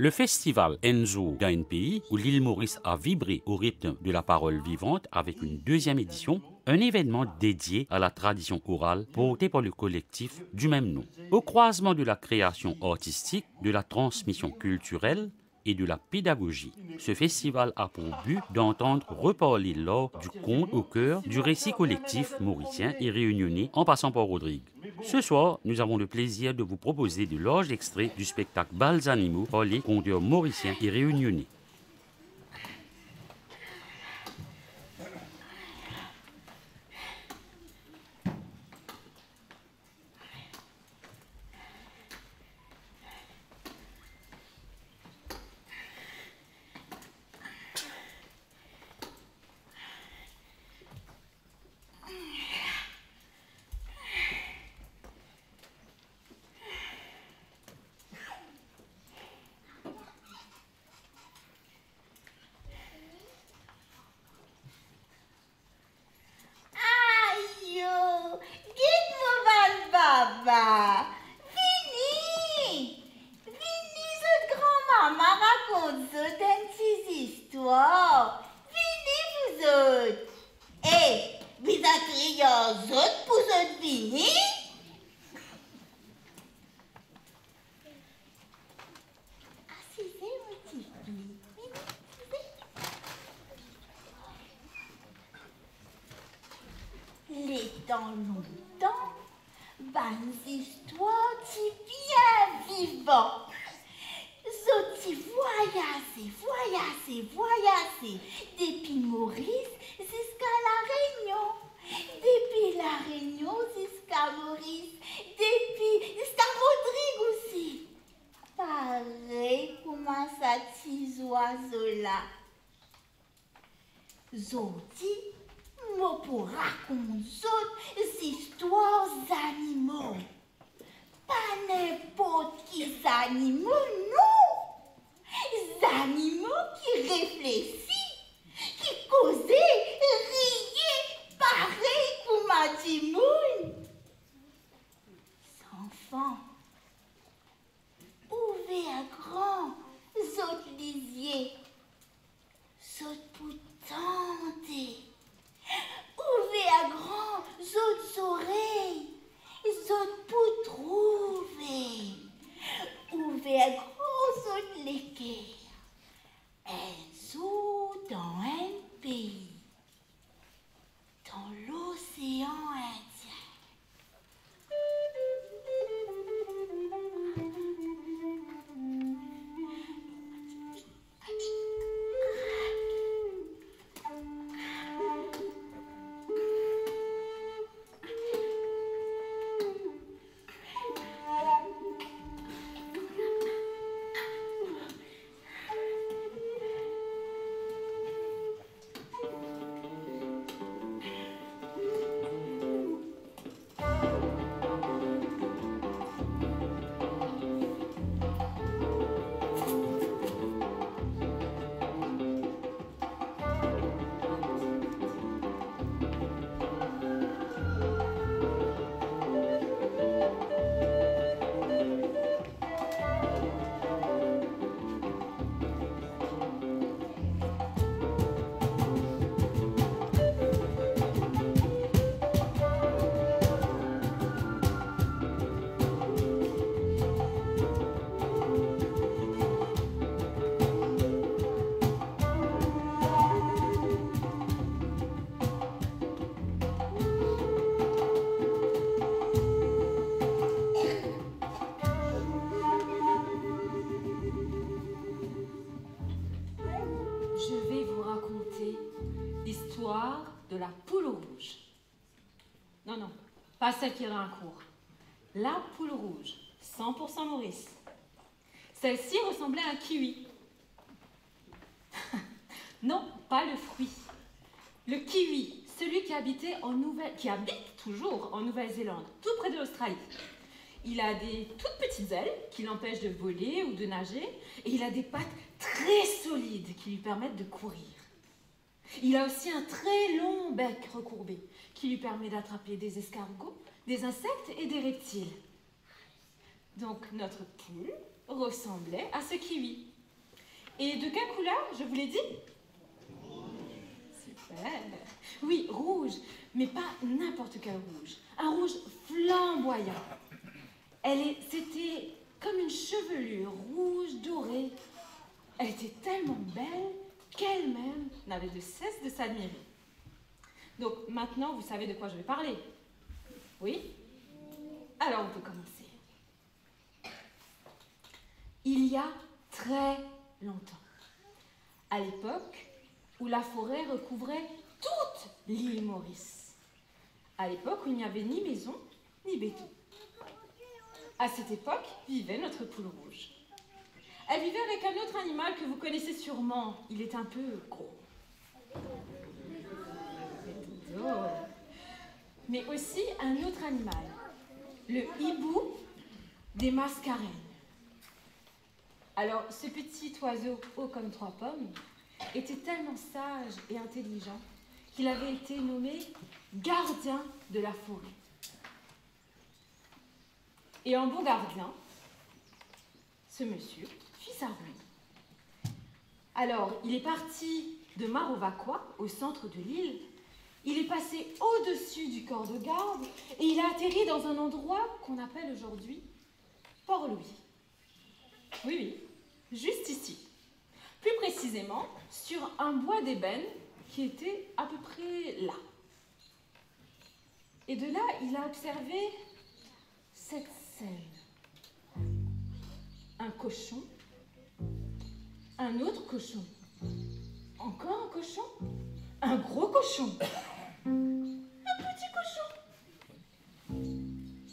Le festival Enzo d'ANPI, où l'île Maurice a vibré au rythme de la parole vivante avec une deuxième édition, un événement dédié à la tradition orale porté par le collectif du même nom. Au croisement de la création artistique, de la transmission culturelle et de la pédagogie, ce festival a pour but d'entendre reparler l'art du conte au cœur du récit collectif mauricien et réunionnais en passant par Rodrigue. Ce soir, nous avons le plaisir de vous proposer de larges extraits du spectacle Bals animaux par les conteurs mauriciens et réunionnais. Baba, vini! Vini, cette grand-maman raconte une petite histoire. Vini, vous autres. Eh, vous avez crié aux autres pour autres vini? Assisez, mon petit fille. Vini, les temps longtemps, bonnes histoires qui bien vivant. Zoti voyager, depuis Maurice jusqu'à La Réunion. Depuis La Réunion jusqu'à Maurice. Jusqu'à Rodrigue aussi. Pareil comme ça, petits oiseaux là. Zoti, moi pour raconter d'autres histoires d'animaux. Pas n'importe qui animaux, non! Animaux qui réfléchissent, qui causent, rient, pareil comme un timoun. Enfants, ouvrez grand, autres lisiers, autres pour tenter. Ouvrez grand, autres oreilles, autres pour trouver. Ouvrez grand, autres l'équerre. Un jour dans un pays, dans l'océan Indien. De la poule rouge. Non, pas celle qui ira en cours. La poule rouge, 100% Maurice. Celle-ci ressemblait à un kiwi. Non, pas le fruit. Le kiwi, celui qui habite toujours en Nouvelle-Zélande, tout près de l'Australie. Il a des toutes petites ailes qui l'empêchent de voler ou de nager, et il a des pattes très solides qui lui permettent de courir. Il a aussi un très long bec recourbé qui lui permet d'attraper des escargots, des insectes et des reptiles. Donc notre poule ressemblait à ce kiwi. Et de quelle couleur, je vous l'ai dit? Super. Oui, rouge, mais pas n'importe quel rouge. Un rouge flamboyant. C'était comme une chevelure rouge dorée. Elle était tellement belle qu'elle-même n'avait de cesse de s'admirer. Donc maintenant, vous savez de quoi je vais parler. Oui? Alors on peut commencer. Il y a très longtemps, à l'époque où la forêt recouvrait toute l'île Maurice, à l'époque où il n'y avait ni maison ni béton. À cette époque vivait notre poule rouge. Elle vivait avec un autre animal que vous connaissez sûrement. Il est un peu gros. Mais aussi un autre animal, le hibou des mascareignes. Alors, ce petit oiseau haut comme 3 pommes était tellement sage et intelligent qu'il avait été nommé gardien de la forêt. Et en bon gardien, ce monsieur fit sa ruine. Alors, il est parti de Marovaquois, au centre de l'île. Il est passé au-dessus du corps de garde et il a atterri dans un endroit qu'on appelle aujourd'hui Port-Louis. Oui, juste ici. Plus précisément, sur un bois d'ébène qui était à peu près là. Et de là, il a observé cette scène. Un cochon, un autre cochon, encore un cochon, un gros cochon, un petit cochon,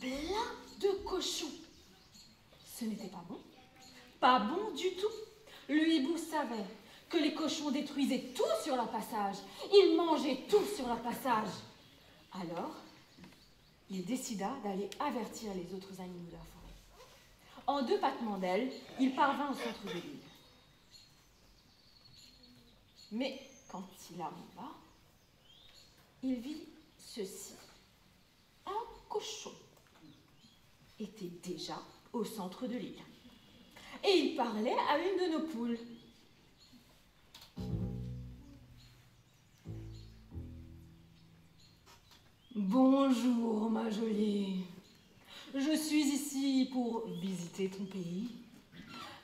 plein de cochons. Ce n'était pas bon. Pas bon du tout. Le hibou savait que les cochons détruisaient tout sur leur passage. Ils mangeaient tout sur leur passage. Alors, il décida d'aller avertir les autres animaux de la forêt. En 2 battements d'ailes, il parvint au centre de l'île. Mais quand il arriva, il vit ceci. Un cochon était déjà au centre de l'île. Et il parlait à une de nos poules. Bonjour, ma jolie. Je suis ici pour visiter ton pays.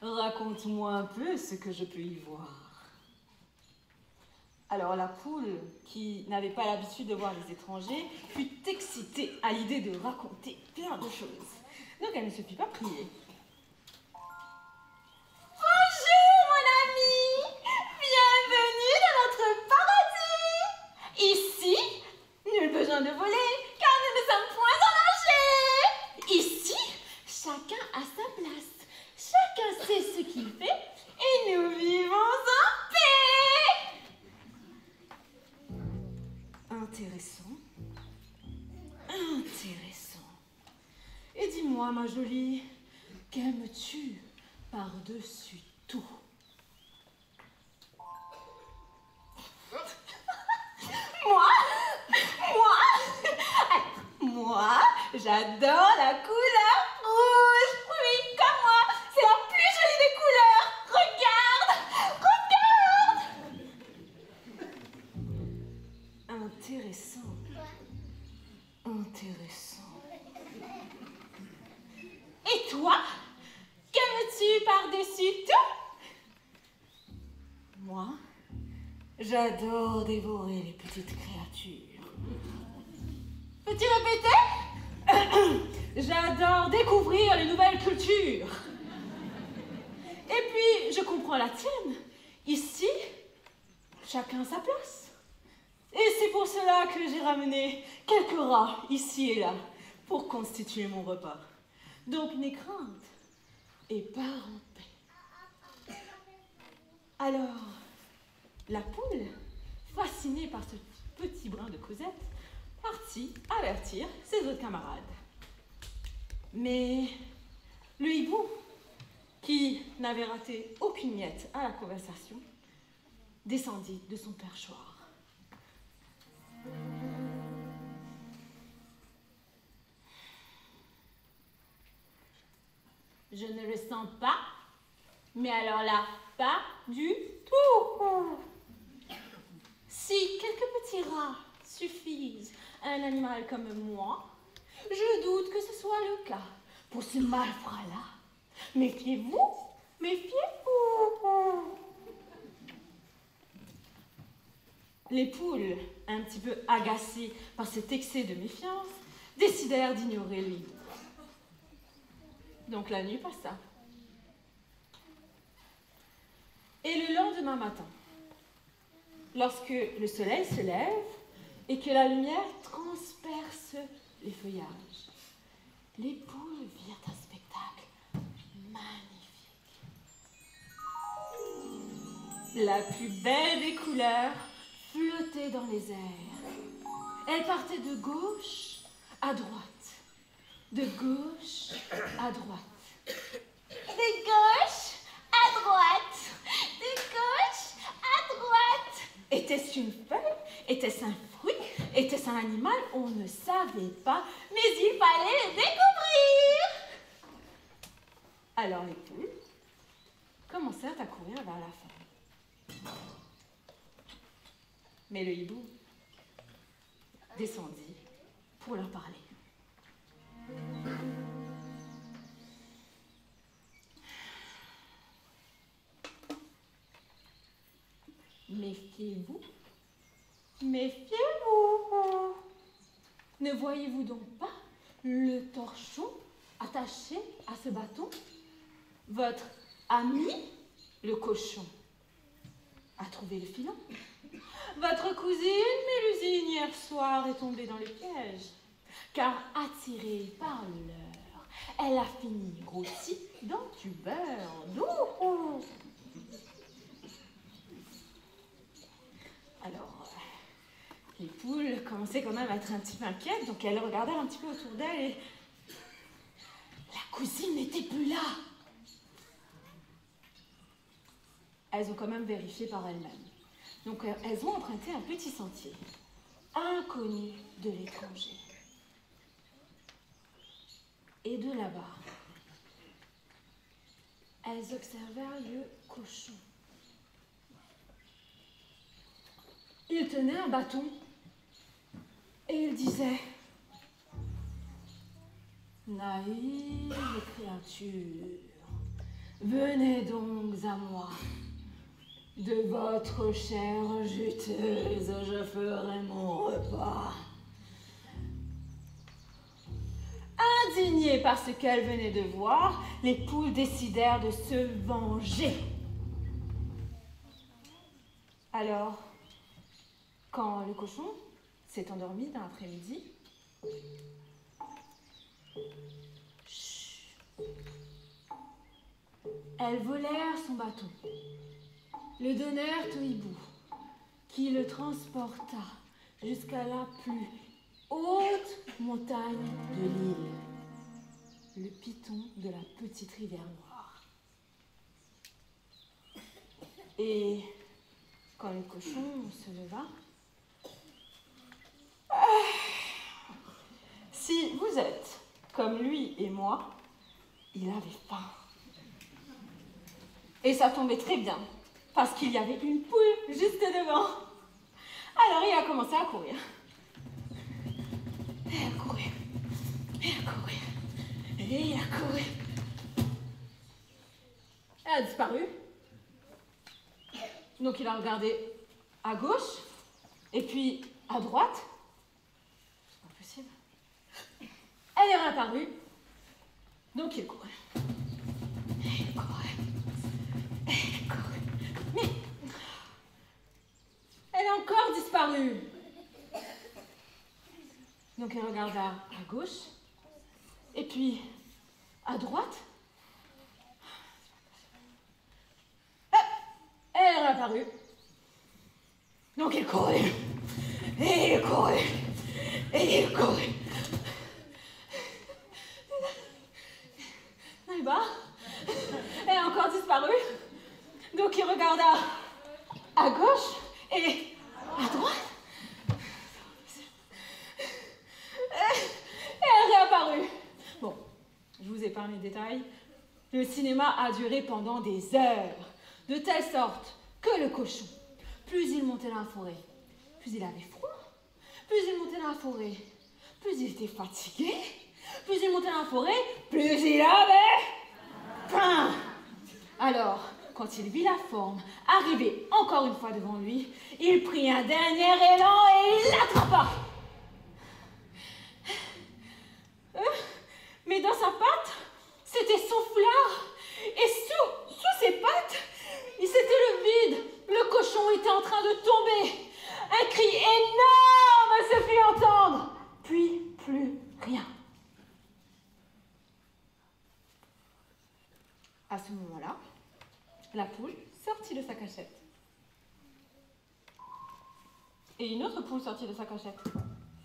Raconte-moi un peu ce que je peux y voir. Alors la poule, qui n'avait pas l'habitude de voir les étrangers, fut excitée à l'idée de raconter plein de choses. Donc elle ne se fit pas prier. Bonjour mon ami, bienvenue dans notre paradis. Ici, nul besoin de voler, car nous ne sommes point en danger. Ici, chacun a sa place, chacun sait ce qu'il fait et nous vivons en paix. Intéressant. Intéressant. Et dis-moi, ma jolie, qu'aimes-tu par-dessus tout? Moi, j'adore la couleur rouge. Oui, comme moi, c'est la plus jolie des couleurs. Regarde. Intéressant. Intéressant. Et toi, qu'aimes-tu par-dessus tout? Moi, j'adore dévorer les petites créatures. Peux-tu répéter? J'adore découvrir les nouvelles cultures. Et puis, je comprends la tienne. Ici, chacun sa place. Et c'est pour cela que j'ai ramené quelques rats ici et là pour constituer mon repas. Donc, n'aie crainte et pars en paix. Alors, la poule, fascinée par ce petit brin de Cosette, partit avertir ses autres camarades. Mais le hibou, qui n'avait raté aucune miette à la conversation, descendit de son perchoir. Je ne le sens pas, mais alors là, Pas du tout. Si quelques petits rats suffisent à un animal comme moi, je doute que ce soit le cas pour ce malfrat-là. Méfiez-vous, méfiez-vous. Les poules, un petit peu agacées par cet excès de méfiance, décidèrent d'ignorer le hibou. Donc la nuit passa. Et le lendemain matin, lorsque le soleil se lève et que la lumière transperce les feuillages, les poules virent un spectacle magnifique. La plus belle des couleurs flottait dans les airs. Elle partait de gauche à droite, de gauche à droite. De gauche à droite. De gauche à droite. Était-ce une feuille? Était-ce un fruit? Était-ce un animal? On ne savait pas, mais il fallait le découvrir. Alors les poules commencèrent à courir vers la femme. Mais le hibou descendit pour leur parler. Méfiez-vous, méfiez-vous. Ne voyez-vous donc pas le torchon attaché à ce bâton? Votre ami, le cochon, a trouvé le filon. Votre cousine, Mélusine, hier soir, est tombée dans le piège. Car attirée par le leurre, elle a fini rôtie dans du beurre. Ouh. Alors, les poules commençaient quand même à être un petit peu inquiètes, donc elles regardèrent un petit peu autour d'elles et la cousine n'était plus là. Elles ont quand même vérifié par elles-mêmes. Donc, elles ont emprunté un petit sentier, inconnu de l'étranger. Et de là-bas, elles observèrent le cochon. Il tenait un bâton et il disait: naïve créature, venez donc à moi. De votre chair juteuse, je ferai mon repas. Indignées par ce qu'elles venaient de voir, les poules décidèrent de se venger. Alors, quand le cochon s'est endormi dans l'après-midi, elles volèrent son bâton, le donnèrent au hibou, qui le transporta jusqu'à la plus haute montagne de l'île, le piton de la petite rivière noire. Et quand le cochon se leva, si vous êtes comme lui et moi, il avait faim. Et ça tombait très bien, parce qu'il y avait une poule juste devant. Alors il a commencé à courir. Et à courir. Et à courir. Et à courir. Elle a disparu. Donc il a regardé à gauche, et puis à droite. C'est pas possible. Elle est réapparue. Donc il courait. Et il courait. Et il courait. Mais elle a encore disparu. Donc il regarda à gauche, et puis à droite. Elle est réapparue. Donc il courait. Et il courait. Et il courait. Là-bas, elle a encore disparu. Donc il regarda à gauche et à droite. Et elle est réapparue. Bon, je vous épargne les détails. Le cinéma a duré pendant des heures. de telle sorte que le cochon, plus il montait dans la forêt, plus il avait froid, plus il montait dans la forêt, plus il était fatigué, plus il montait dans la forêt, plus il avait faim. Alors, quand il vit la forme arriver encore une fois devant lui, il prit un dernier élan et il l'attrapa. Mais dans sa patte, c'était son foulard. Et sous ses pattes, c'était le vide. Le cochon était en train de tomber. Un cri énorme se fit entendre. Puis plus rien. À ce moment-là, la poule sortit de sa cachette. Et une autre poule sortit de sa cachette.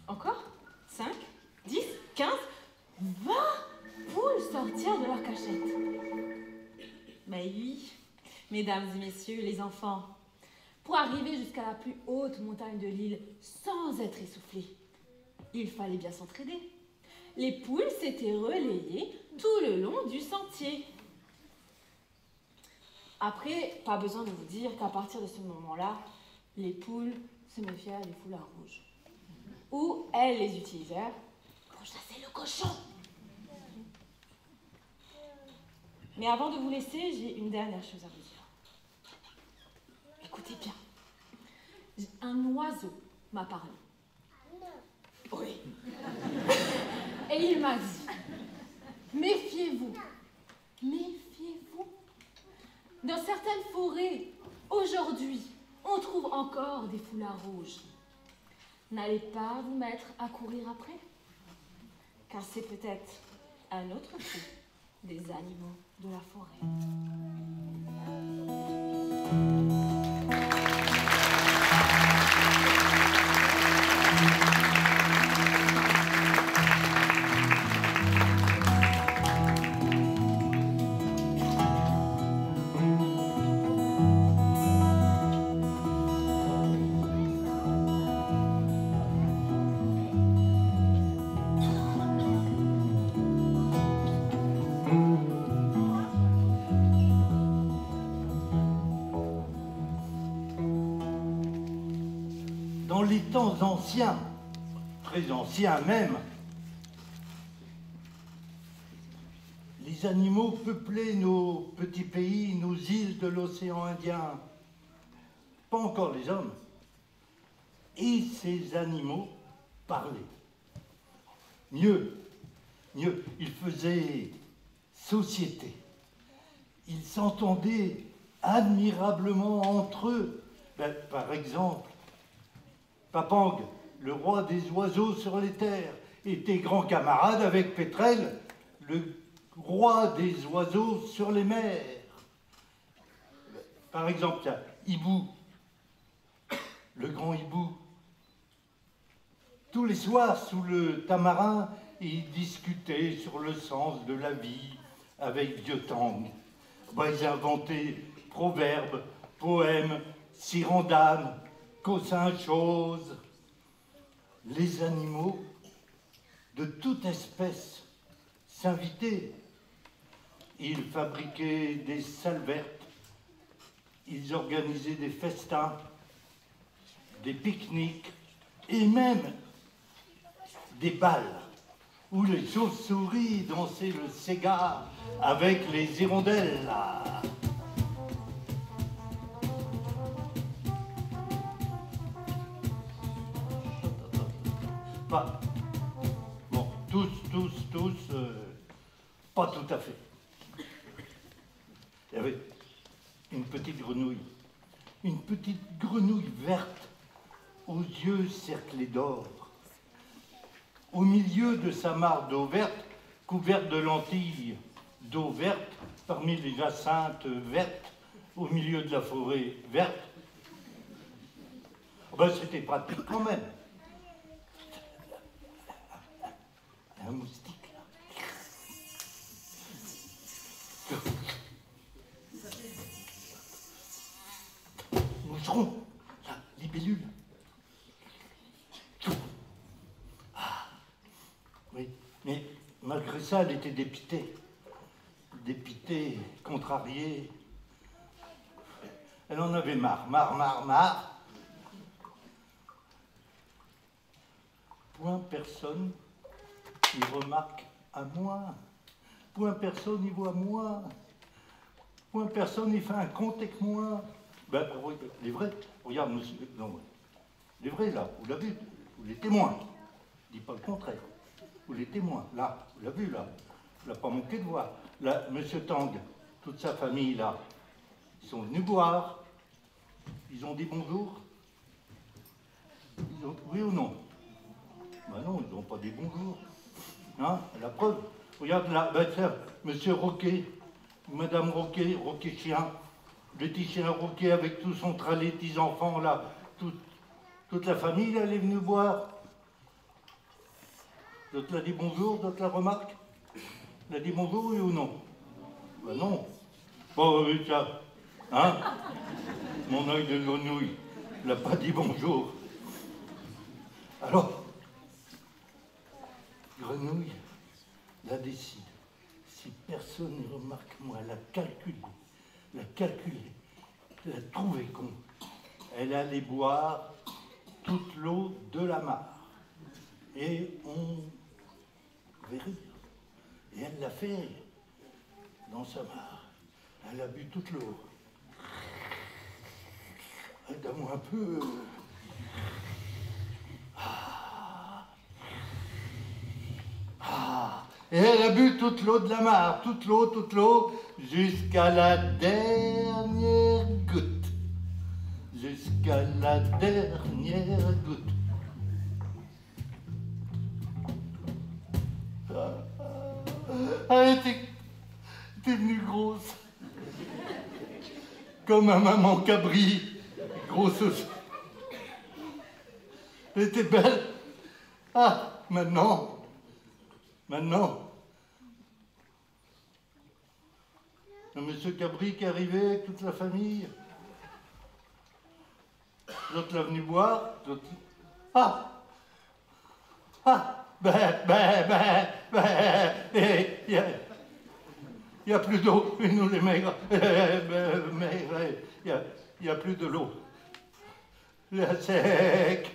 Encore 5, 10, 15, 20 poules sortirent de leur cachette. Mais oui, mesdames et messieurs, les enfants, pour arriver jusqu'à la plus haute montagne de l'île sans être essoufflés, il fallait bien s'entraider. Les poules s'étaient relayées tout le long du sentier. Après, pas besoin de vous dire qu'à partir de ce moment-là, les poules se méfièrent des foulards rouges. Ou elles les utilisèrent pour chasser le cochon. Mais avant de vous laisser, j'ai une dernière chose à vous dire. Écoutez bien. Un oiseau m'a parlé. Oui. Et il m'a dit, méfiez-vous, méfiez-vous. Dans certaines forêts, aujourd'hui, on trouve encore des foulards rouges. N'allez pas vous mettre à courir après, car c'est peut-être un autre coup des animaux de la forêt. Dans les temps anciens, très anciens même, les animaux peuplaient nos petits pays, nos îles de l'océan Indien. Pas encore les hommes. Et ces animaux parlaient. Mieux, ils faisaient société. Ils s'entendaient admirablement entre eux. Par exemple, Papang, le roi des oiseaux sur les terres, était grand camarade avec Pétrel, le roi des oiseaux sur les mers. Par exemple, il y a Hibou, le grand hibou. Tous les soirs, sous le tamarin, ils discutaient sur le sens de la vie avec Vieux Tang. Ils inventaient proverbes, poèmes, sirandames, cossin choses. Les animaux de toute espèce s'invitaient. Ils fabriquaient des salles vertes, ils organisaient des festins, des pique-niques et même des bals où les chauves-souris dansaient le Sega avec les hirondelles. Là. Pas, bon, tous, pas tout à fait. Il y avait une petite grenouille verte aux yeux cerclés d'or. Au milieu de sa mare d'eau verte, couverte de lentilles d'eau verte, parmi les jacinthes vertes, au milieu de la forêt verte. C'était pratique quand même. Un moustique, là. Moucheron, la libellule. Oui, mais malgré ça, elle était dépitée. Dépitée, contrariée. Elle en avait marre. Point personne n'y remarque à moi. Point personne n'y voit moi. Point personne n'y fait un compte avec moi. Ben, les vrais, regarde, monsieur, non, les vrais, là, vous l'avez vu, vous les témoins. Je dis pas le contraire. Vous les témoins, là, vous l'avez vu, là. Vous l'avez pas manqué de voir. Là, monsieur Tang, toute sa famille, là, ils sont venus boire. Ils ont dit bonjour. Oui ou non? Ben non, ils n'ont pas dit bonjour. Hein? La preuve. Regarde là, ben tiens, monsieur Roquet, madame Roquet, Roquet chien, le petit chien Roquet avec tout son tralet, petits enfants là, toute la famille, là, elle est venue boire. D'autres l'a dit bonjour, d'autres la remarquent. Elle a dit bonjour, oui ou non? Ben non. Bon, oui, tiens, hein? Mon œil de grenouille, il n'a pas dit bonjour. Alors, grenouille, la décide. Si personne ne remarque, moi, elle a calculé, elle a trouvé con. Elle allait boire toute l'eau de la mare. Et on verrait. Et elle l'a fait dans sa mare. Elle a bu toute l'eau. Aide-moi un peu. Et elle a bu toute l'eau de la mare, toute l'eau, jusqu'à la dernière goutte. Jusqu'à la dernière goutte. Elle était devenue grosse. Comme ma maman Cabri, grosse aussi. Elle était belle. Ah, maintenant, le monsieur Cabri qui est arrivé avec toute la famille. L'autre l'a venu boire, l'autre... Il n'y a plus d'eau, et nous les maigres, il n'y a plus de l'eau. La sec.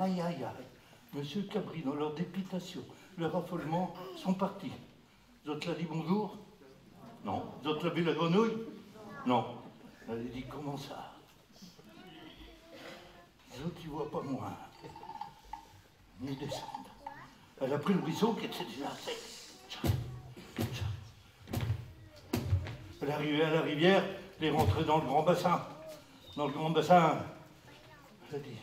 Aïe, aïe, aïe. Monsieur Cabri, dans leur dépitation, leur affolement, sont partis. Vous autres l'a dit bonjour? Non. Vous autres l'a vu la grenouille? Non. Elle a dit comment ça? Les autres, ils ne voient pas moins. Ils descendent. Elle a pris le ruisseau qui était déjà sec. Elle est arrivée à la rivière, elle est rentrée dans le grand bassin. Dans le grand bassin, elle a dit...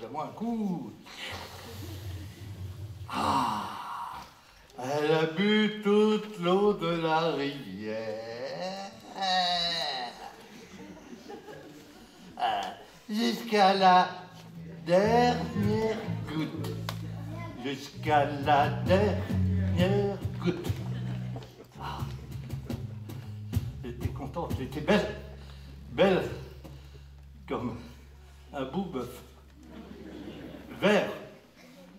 Donne-moi un coup. Elle a bu toute l'eau de la rivière. Jusqu'à la dernière goutte. Jusqu'à la dernière goutte. Elle était contente, elle était belle. Belle comme un beau bœuf. Vert.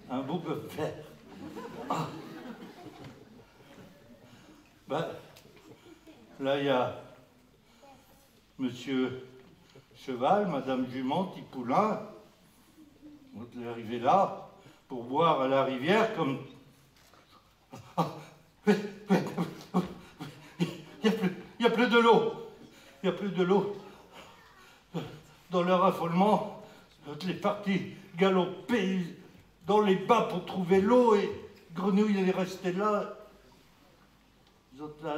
Un beau bœuf vert. Ah. Ben, là, il y a monsieur Cheval, madame Jument, petit poulain. On est arrivé là pour boire à la rivière comme... Il n'y a plus de l'eau. Il n'y a plus de l'eau. Dans leur affolement, les parties galoper dans les bas pour trouver l'eau et Grenouille elle est restée là. Les autres là,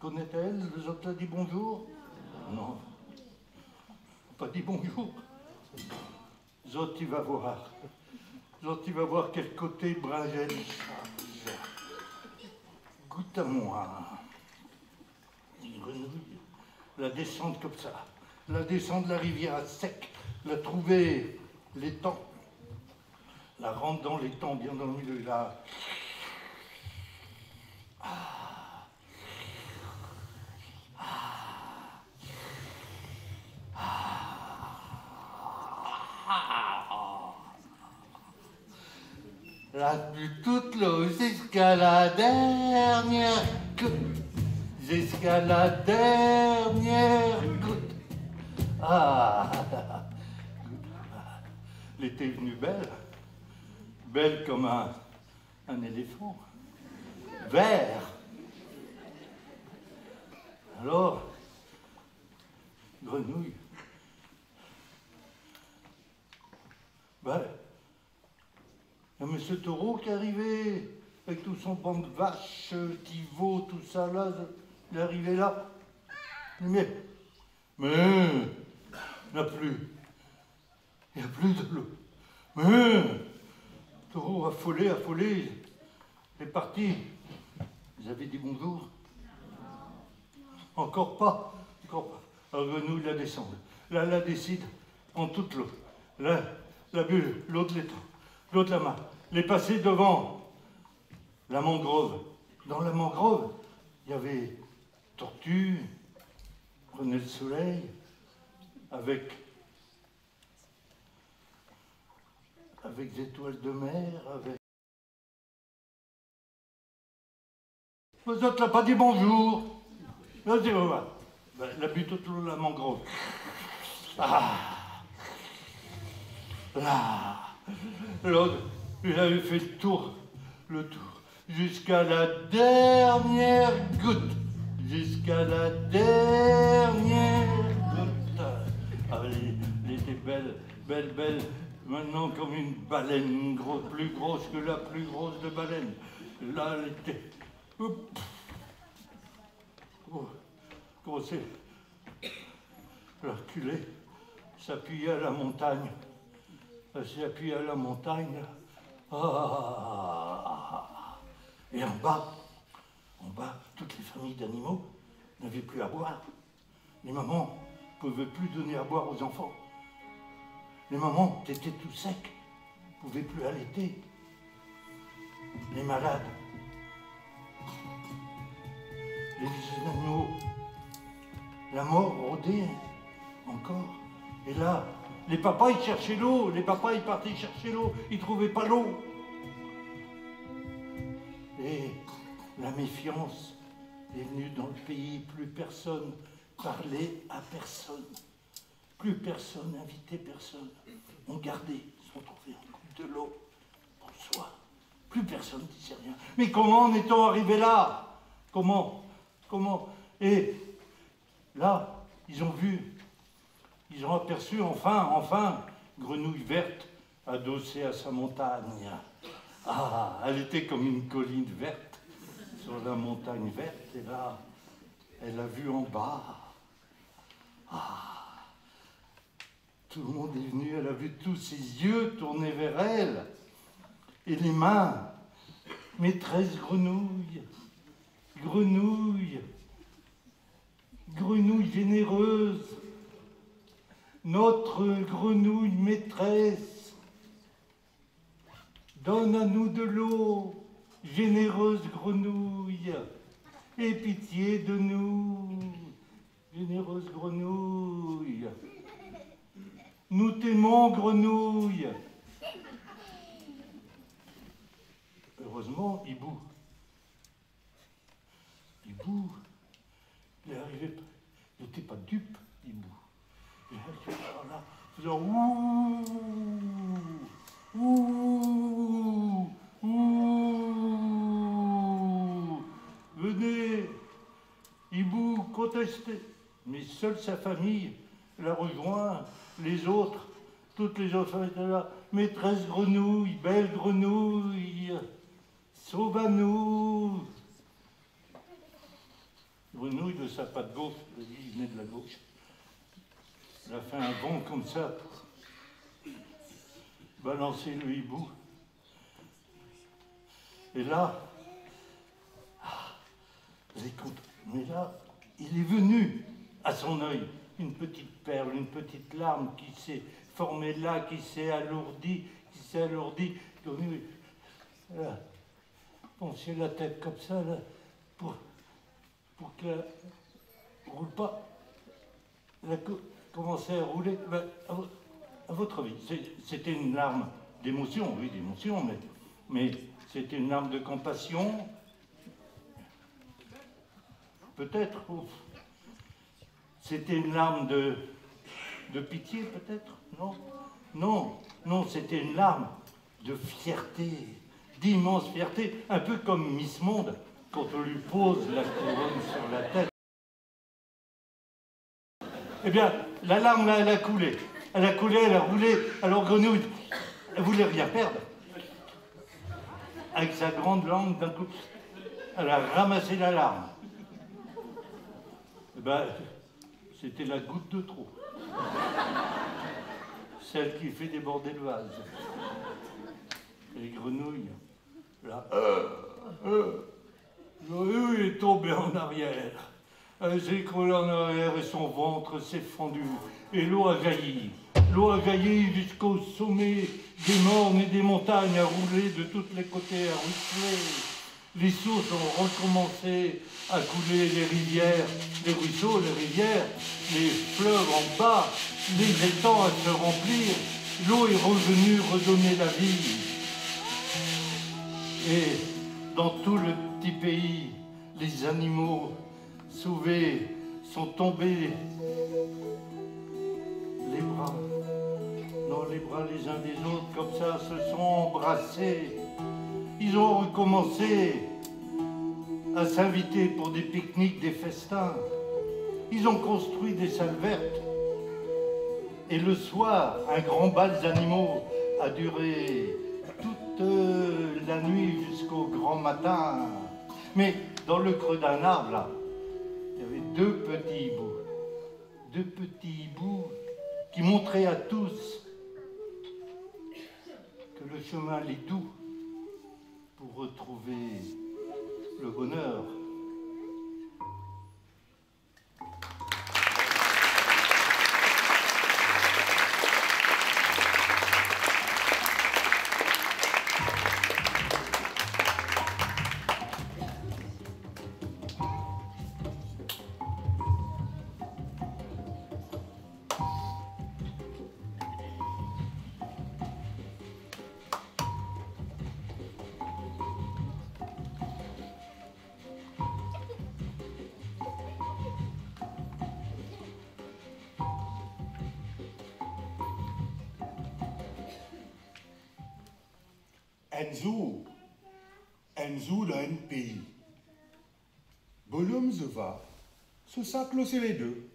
connaît-elle? Les autres là dit bonjour? Non. Pas dit bonjour. Les autres il va voir. Les autres il va voir quel côté Bringel charge. Goûte à moi. Grenouille, la descente comme ça. La descente de la rivière à sec. La trouver l'étang, la rentre dans l'étang, bien dans le milieu, là. La bu toute l'eau jusqu'à la dernière goutte. Jusqu'à la dernière goutte. Ah, l'été est venu belle. Belle comme un éléphant. Vert. Alors, grenouille. Ben, il y a M. Taureau qui est arrivé avec tout son banc de vaches, Tivot, tout ça là. Il est arrivé là. Mais il n'y a plus. Il n'y a plus de l'eau. Mais Taureau affolé, il est parti. Vous avez dit bonjour? Encore pas. Alors Grenouille la descend. Là, la décide en toute l'eau. Là, la bulle, l'eau de l'étang, l'eau de la mare. Les passer devant la mangrove. Dans la mangrove, il y avait tortue, prenait le soleil, avec des étoiles de mer, avec... Vous autres, là, pas dit bonjour. Vas-y, on va. La butte autour de la mangrove. Ah. Là. L'autre, il avait fait le tour, jusqu'à la dernière goutte. Jusqu'à la dernière goutte. Ah, elle était belle. Maintenant comme une baleine, plus grosse que la plus grosse de baleine. Là, elle était... Comment c'est? Elle reculait, s'appuyait à la montagne. Elle s'est appuyée à la montagne. Ah. Et en bas, toutes les familles d'animaux n'avaient plus à boire. Les mamans ne pouvaient plus donner à boire aux enfants. Les mamans étaient tout secs, ne pouvaient plus allaiter. Les malades, les vieux animaux, la mort rôdait encore. Et là, les papas, ils cherchaient l'eau. Les papas, ils partaient chercher l'eau. Ils ne trouvaient pas l'eau. Et la méfiance est venue dans le pays. Plus personne parlait à personne. Plus personne invitait personne. On gardait, si on trouvait un coup de l'eau pour soi. Plus personne ne disait rien. Mais comment en est-on arrivé là? Comment? Et là, ils ont aperçu enfin, Grenouille verte adossée à sa montagne. Ah, elle était comme une colline verte sur la montagne verte, et là, elle a vu en bas. Ah, tout le monde est venu, elle a vu tous ses yeux tournés vers elle, et les mains. Maîtresse Grenouille, Grenouille généreuse, notre grenouille maîtresse, donne à nous de l'eau, généreuse grenouille, aie pitié de nous, généreuse grenouille. Nous t'aimons, grenouille. Heureusement, Hibou, il est arrivé, il n'était pas dupe, Hibou. Il est arrivé par là, faisant ouh. Venez, Hibou, contestez. Mais seule sa famille l'a rejoint, les autres, toutes les autres familles étaient là. Maîtresse Grenouille, belle Grenouille, sauve-nous. Grenouille de sa patte gauche, il venait de la gauche. Il a fait un bond comme ça pour balancer le hibou. Et là, mais là, il est venu à son œil une petite perle, une petite larme qui s'est formée là, qui s'est alourdie. Grenouille, là, pencher la tête comme ça, là, pour qu'elle ne roule pas. Elle a commencé à rouler. Ben, à votre avis, c'était une larme d'émotion, oui, d'émotion, Mais c'était une larme de compassion. Peut-être. C'était une larme de pitié, peut-être. Non, non, non, c'était une larme de fierté, d'immense fierté, un peu comme Miss Monde, quand on lui pose la couronne sur la tête. Eh bien, la larme, là, elle a coulé. Elle a coulé, elle a roulé. Alors Grenouille, elle voulait rien perdre. Avec sa grande langue, d'un coup, elle a ramassé la larme. Eh bien, c'était la goutte de trop. Celle qui fait déborder le vase. Les grenouilles, là, Grenouille est tombée en arrière. Elle s'est écroulée en arrière et son ventre s'est fendu. Et l'eau a jailli. L'eau a jailli jusqu'au sommet des mornes et des montagnes, a roulé de tous les côtés, a ruisselé. Les sources ont recommencé à couler, les rivières, les ruisseaux, les rivières, les fleuves en bas, les étangs à se remplir. L'eau est revenue redonner la vie. Et dans tout le petit pays, les animaux sauvés sont tombés les bras, dans les bras les uns des autres, comme ça, se sont embrassés. Ils ont recommencé à s'inviter pour des pique-niques, des festins. Ils ont construit des salles vertes. Et le soir, un grand bal d'animaux a duré toute la nuit jusqu'au grand matin. Mais dans le creux d'un arbre, là, il y avait deux petits hiboux qui montraient à tous que le chemin est doux pour retrouver le bonheur. Enzo dans un pays. Bonhomme se va, se sac c'est les deux,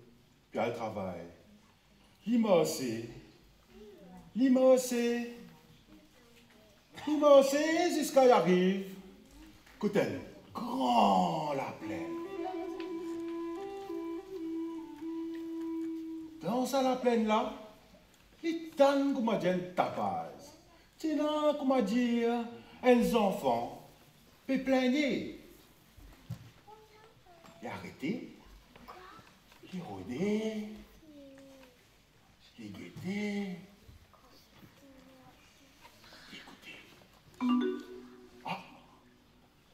puis elle travaille. L'immersé jusqu'à y arrive, quand elle grand la plaine. Dans ça la plaine là, il tanne comme un tapage. Tiens, comment dire, un enfant peut plaigner. Il a arrêté, il a rôdé, il a guetté, écoutez. Ah,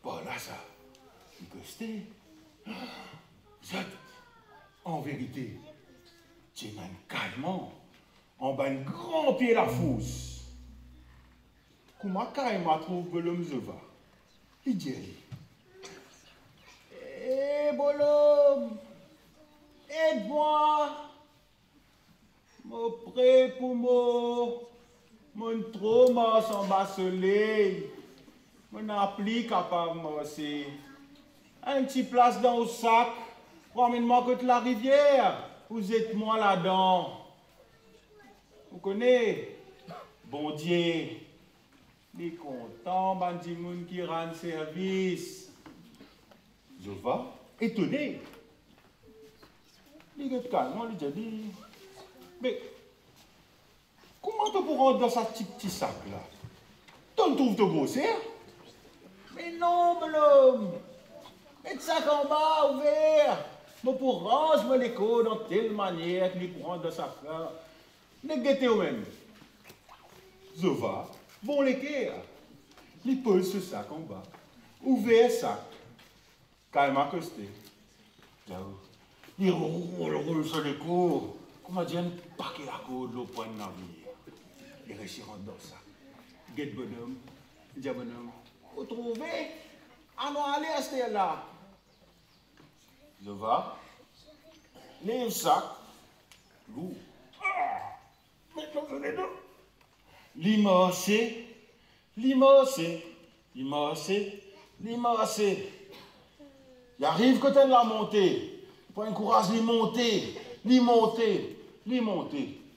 voilà ça, il costait. Zut, en vérité, tiens, calmement, en bas un grand pied la fousse. Comment Kaima trouve Bolom Zova? Il dit, eh Bolom, aide-moi. Mon prêt pour moi, mon trauma sans bas soleil, mon appli capable c'est un petit place dans le sac, ramène-moi côté la rivière, vous êtes moi là-dedans. Vous connaissez? Bon Dieu. Il est content, bandi moun qui rend service. Zova, étonné. Il est calme, il a dit. Mais, comment tu peux rentrer dans ce petit sac là? Tu trouves de grossir? Mais non, l'homme. Mets le sac en bas, ouvert. Mais pour ranger les codes dans telle manière qu'il peut rentrer dans sa fleur. Ne guettez au même. Zova. Bon l'équerre, il pose ce sac en bas, ouvert sac, calme accosté. Il roule sur les cours, comment dire, un paquet à côte, l'eau point de navire. Il réussit dans ça. Guette bonhomme, Il dit, bonhomme, vous trouvez? Allons aller à ce là. Je vais. Les sacs. Lourd. Mais comme je l'ai dit. Limassé. Il arrive que tu la montée. Il prend un courage, l'y monter. Et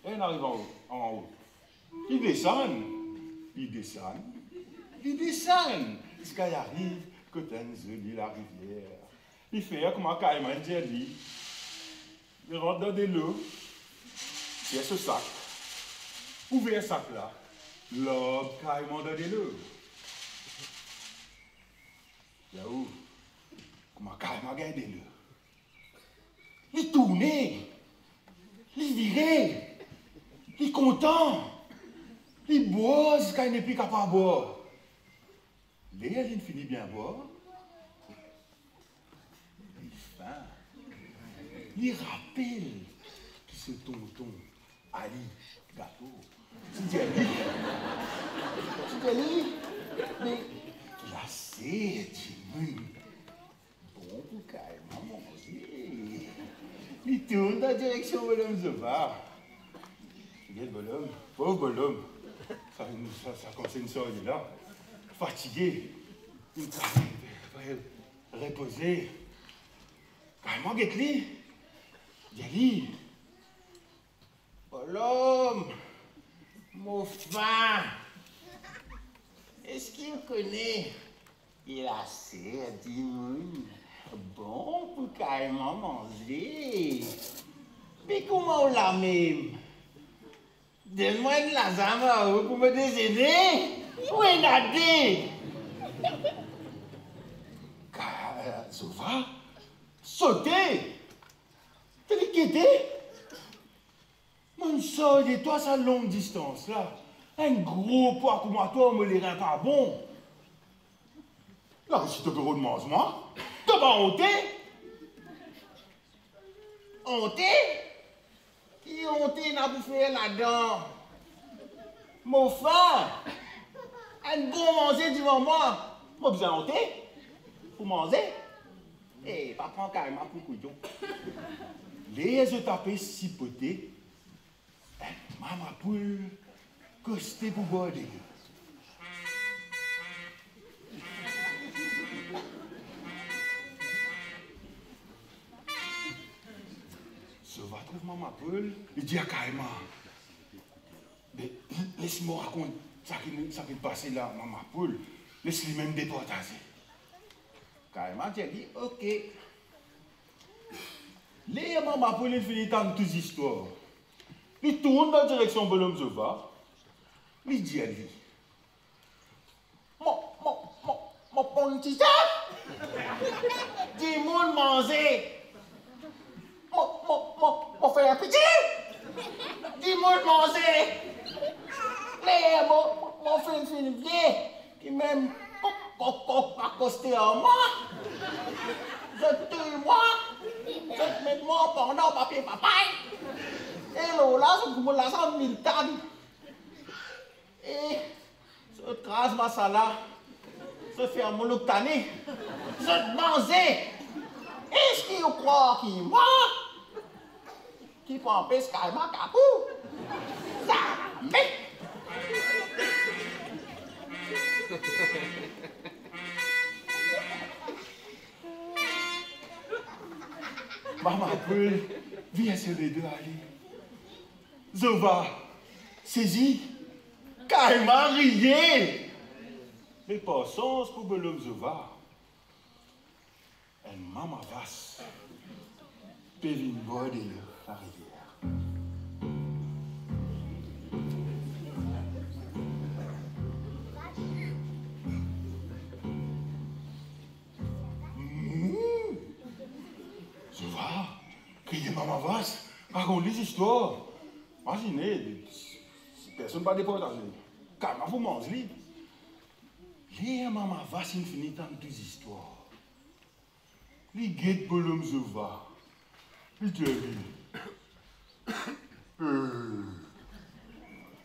il arrive en haut. Il descend. Jusqu'à il arrive que tu as la rivière. Il fait comme un caïman dit. Il rentre dans des lots. Il y a ce sac. Ouvrez ce sac là. L'homme caïman dans des lots. Là où? Comment caïman gagne des lots? Il tourne. Il vire. Il est content. Il boit jusqu'à il n'est plus capable de boire. Léa, il finit bien boire. Il faim. Il rappelle que ce tonton Ali Gâteau. C'est Ali, mais il a assez de bon pour carrément manger. Il tourne dans la direction de bonhomme Zova. Regarde bonhomme, pauvre bonhomme. Ça concerne ça, il est là. Fatigué. Il va reposer. Carrément, Guetli. Yali. Bonhomme. Mon fin. Est-ce qu'il me connaît? Il a assez à dire bon pour carrément manger. Mais comment on l'a même? Donne-moi une lasagne pour me déjeuner. Où est Nadé? Zova? Sauter? T'es inquiété? Mon sort de toi, sa longue distance là. Un gros poids comme toi, me les reins pas bon. Là, si tu te mange-moi, t'as pas honté? Honté? Qui honté n'a bouffé là-dedans? Mon frère, un bon manger devant moi. Moi, besoin honté? Pour manger? Eh, pas prendre carrément pour couillon. Les yeux tapés si potés. Maman poule, costé pour boire des gueux. Ça va trouver maman poule, il dit à carrément. Mais laisse-moi raconter ça qui passe là, maman poule. Laisse-lui même départager. Carrément, tu as dit, ok. Les maman poule, il finit dans toutes les histoires. Il tourne dans la direction de bonhomme Zova. Il dit à lui. Mon petit chef, dis-moi de manger. Mon frère petit, dis-moi de manger. Mais mon frère vieil, qui même accosté à moi. Je tue moi. Je te mets moi pendant papier papaye. Et là, je me laisse en militane. Et je crase ma salade. Je fais un mouloutani. Je te mangeais. Est-ce qu'il croit qu'il moi? Qui peut empêcher carrément capou? Ça, mais. Maman Poule, viens sur les deux aller. Zova, saisi, carrément rié. Mais pas sens pour bonhomme Zova. Elle maman vasse. Pévine boire de la rivière. Zova, crier maman vasse, raconte les histoires. Imaginez, personne ne va déporter. Carrément, vous mangez. Les maman vasse infini dans toutes les histoires. Les guettes bonhomme Zova. Les diables.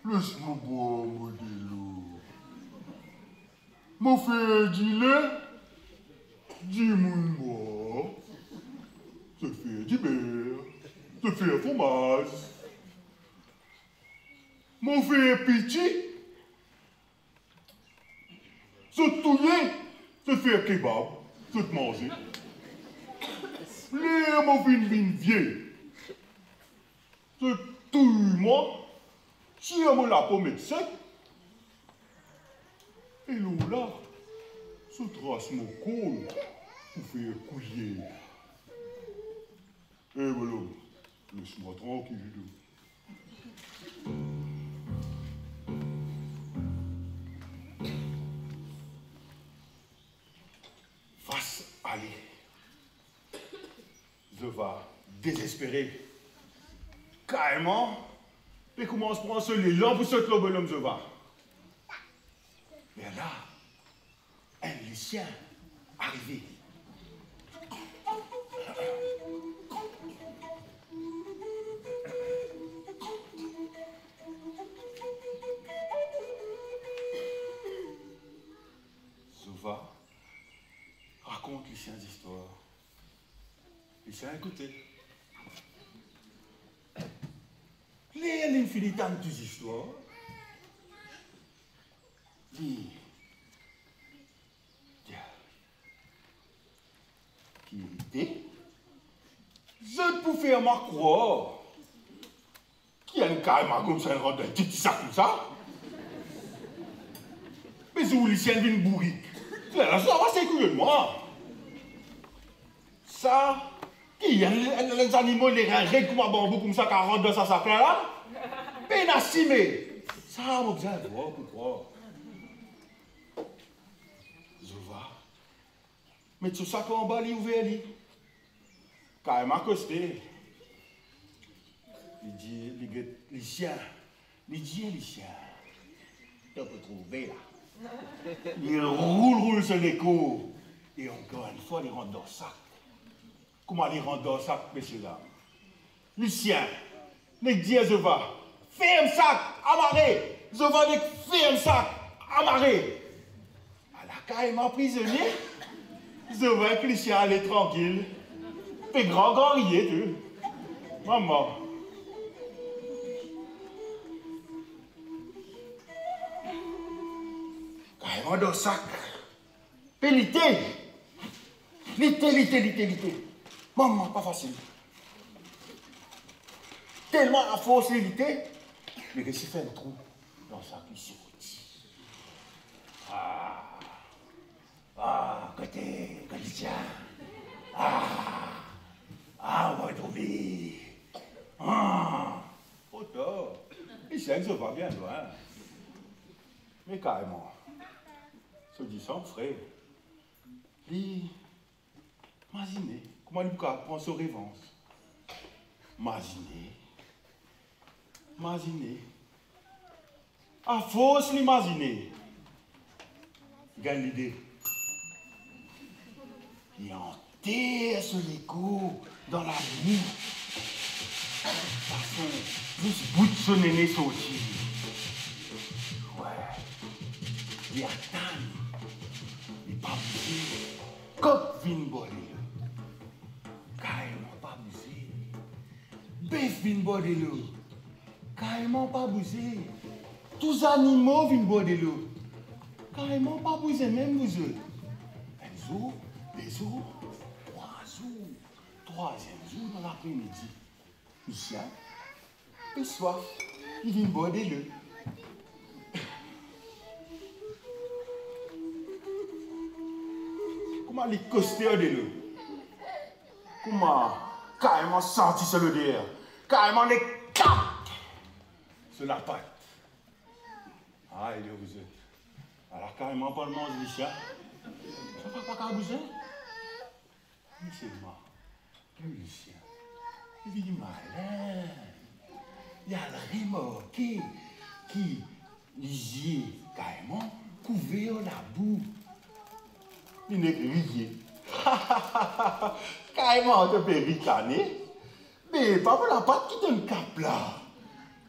Laisse-moi boire, modèle. Mon fait du lait, du moule, je fais du beurre, je fais un fromage. Mon fait petit, je touille, je fais un kebab, je te manger. Les mon vin vieux, je touille moi, si on me la pomme sec. Et là, je trace mon col pour faire couiller. Et voilà, laisse-moi tranquille. Face aller. Je vais désespérer. Carrément, et commence à prendre l'élan pour cette lobelum je vais. Mais là, un lycéen arrivé. Zova raconte lycéens d'histoire. Lycéens, écoutez. L'infinitant des histoires. Qui était, je peux faire ma croix, qui a une carrément comme ça, un petit sac comme ça. Mais où lycéen vient bourrique, là, ça va s'écouler de moi. Ça, qui a les animaux, les règles comme un bambou comme ça, qui rentrent dans sa sac là, peine à cimer. Ça, mon bien, pourquoi? Mais tout ça en bas, il est ouvert, carrément accosté. Il dit, les chiens, tu peux trouver là. Il roule sur les coups. Et encore une fois, il rentre dans le sac. Comment il rentre dans le sac, messieurs là? Lucien, les dit, je vais, fais un sac, amarré. Je vais faire un sac, amarré. Elle a carrément prisonnier. Je vois que Lucien allait tranquille. Fait grand rier, tu. Maman. Carrément dans le sac. Pélité. L'été. Maman, pas facile. Tellement à force l'été, mais que si fait un trou dans le sac, il sortit. Côté, tiens. On va trouver. Autant. Il sait que ça va bien loin. Mais carrément, ce dit sans frais. Lui, imaginez, comment il peut prendre sa revanche. Imaginez. À force l'imaginer. Gagne l'idée. Il enterre sur les coups dans la boue. Façon, juste bout de son aîné sorti. Ouais. Il attend. Il pas bougé. Coq vient boire. Carrément pas bougé. Bœuf vient boire de l'eau. Carrément pas bougé. Tous les animaux viennent boire de l'eau. Carrément pas bougé, même bougé. Un jour, 2 jours, 3 jours, 3e jour dans l'après-midi. Lucien, il soif, il vient boire de l'eau. Comment les costeurs de l'eau? Comment carrément senti sur le derrière? Carrément les cap sur la patte. Ah, il est bougé. Alors carrément pas le manger, Lucien. Ça va pas qu'à bouger? Mais c'est moi, le Lucien. Il dit malin. Il y a le remorqué qui, les yeux carrément couverts la boue. Il n'est que rivier. Carrément, on te peut ricaner. Mais pas pour la patte qui donne cap là.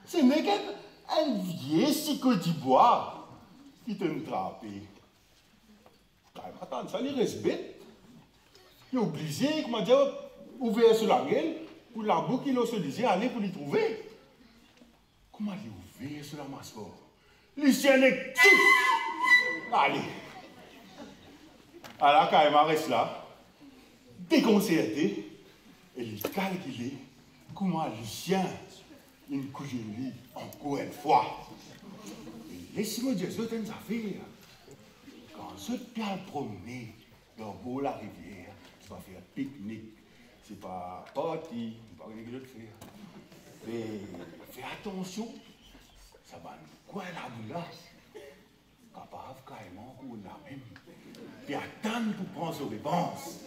Ce n'est qu'un vieil cycle du bois qui te trappe. attends, ça les respecte. Il est obligé, comment dire, ouvrir sur la gueule pour la boucle qu'il se disait aller pour les trouver. Comment il ouvert sur la masse-fort? Lucien est tout. Allez. Alors, quand il reste là, déconcerté, et il calculé comment Lucien, une coucherie, encore une fois. Laissez-moi dire ça, une affaire. Quand ce bien promener dans beau la rivière, c'est pas faire pique-nique, c'est pas party, c'est pas quelque chose de faire. Mais fais attention, ça va nous quoi la boule capable carrément qu'on a même. Et attendre pour prendre ses réponses.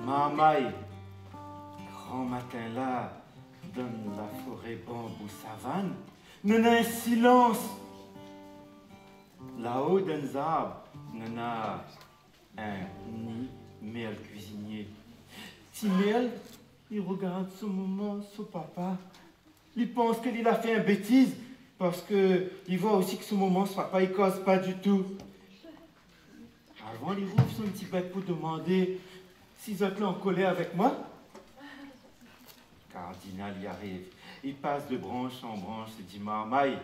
Mamaï, grand matin là, dans la forêt bambou savane, nous avons un silence. Là-haut, dans les arbres, nous avons un nid mère cuisinier. Timel, il regarde ce moment, son papa. Il pense qu'il a fait une bêtise parce qu'il voit aussi que ce moment, son papa, il cause pas du tout. Avant, il ouvre son petit bec pour demander si vous êtes là en colère avec moi. Cardinal y arrive. Il passe de branche en branche et dit Marmaille,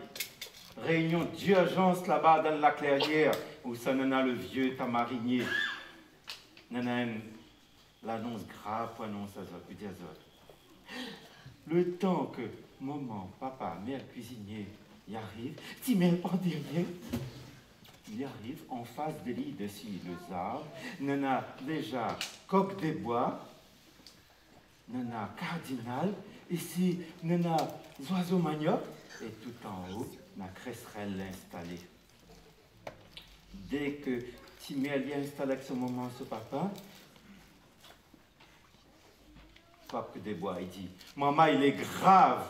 réunion d'urgence là-bas dans la clairière où ça nana le vieux tamarinier. Nana l'annonce grave pour annoncer à Zot, puis dit à Zot. Le temps que maman, papa, mère, cuisinier y arrive, Timel pas dire rien. Il arrive en face de lit dessus les arbres. Nana déjà coq des bois. Nana cardinal. Ici, nana oiseau manioc. Et tout en haut, la cresserelle installée. Dès que Timel y a installé avec ce moment ce papa, coq des bois, il dit, maman, il est grave.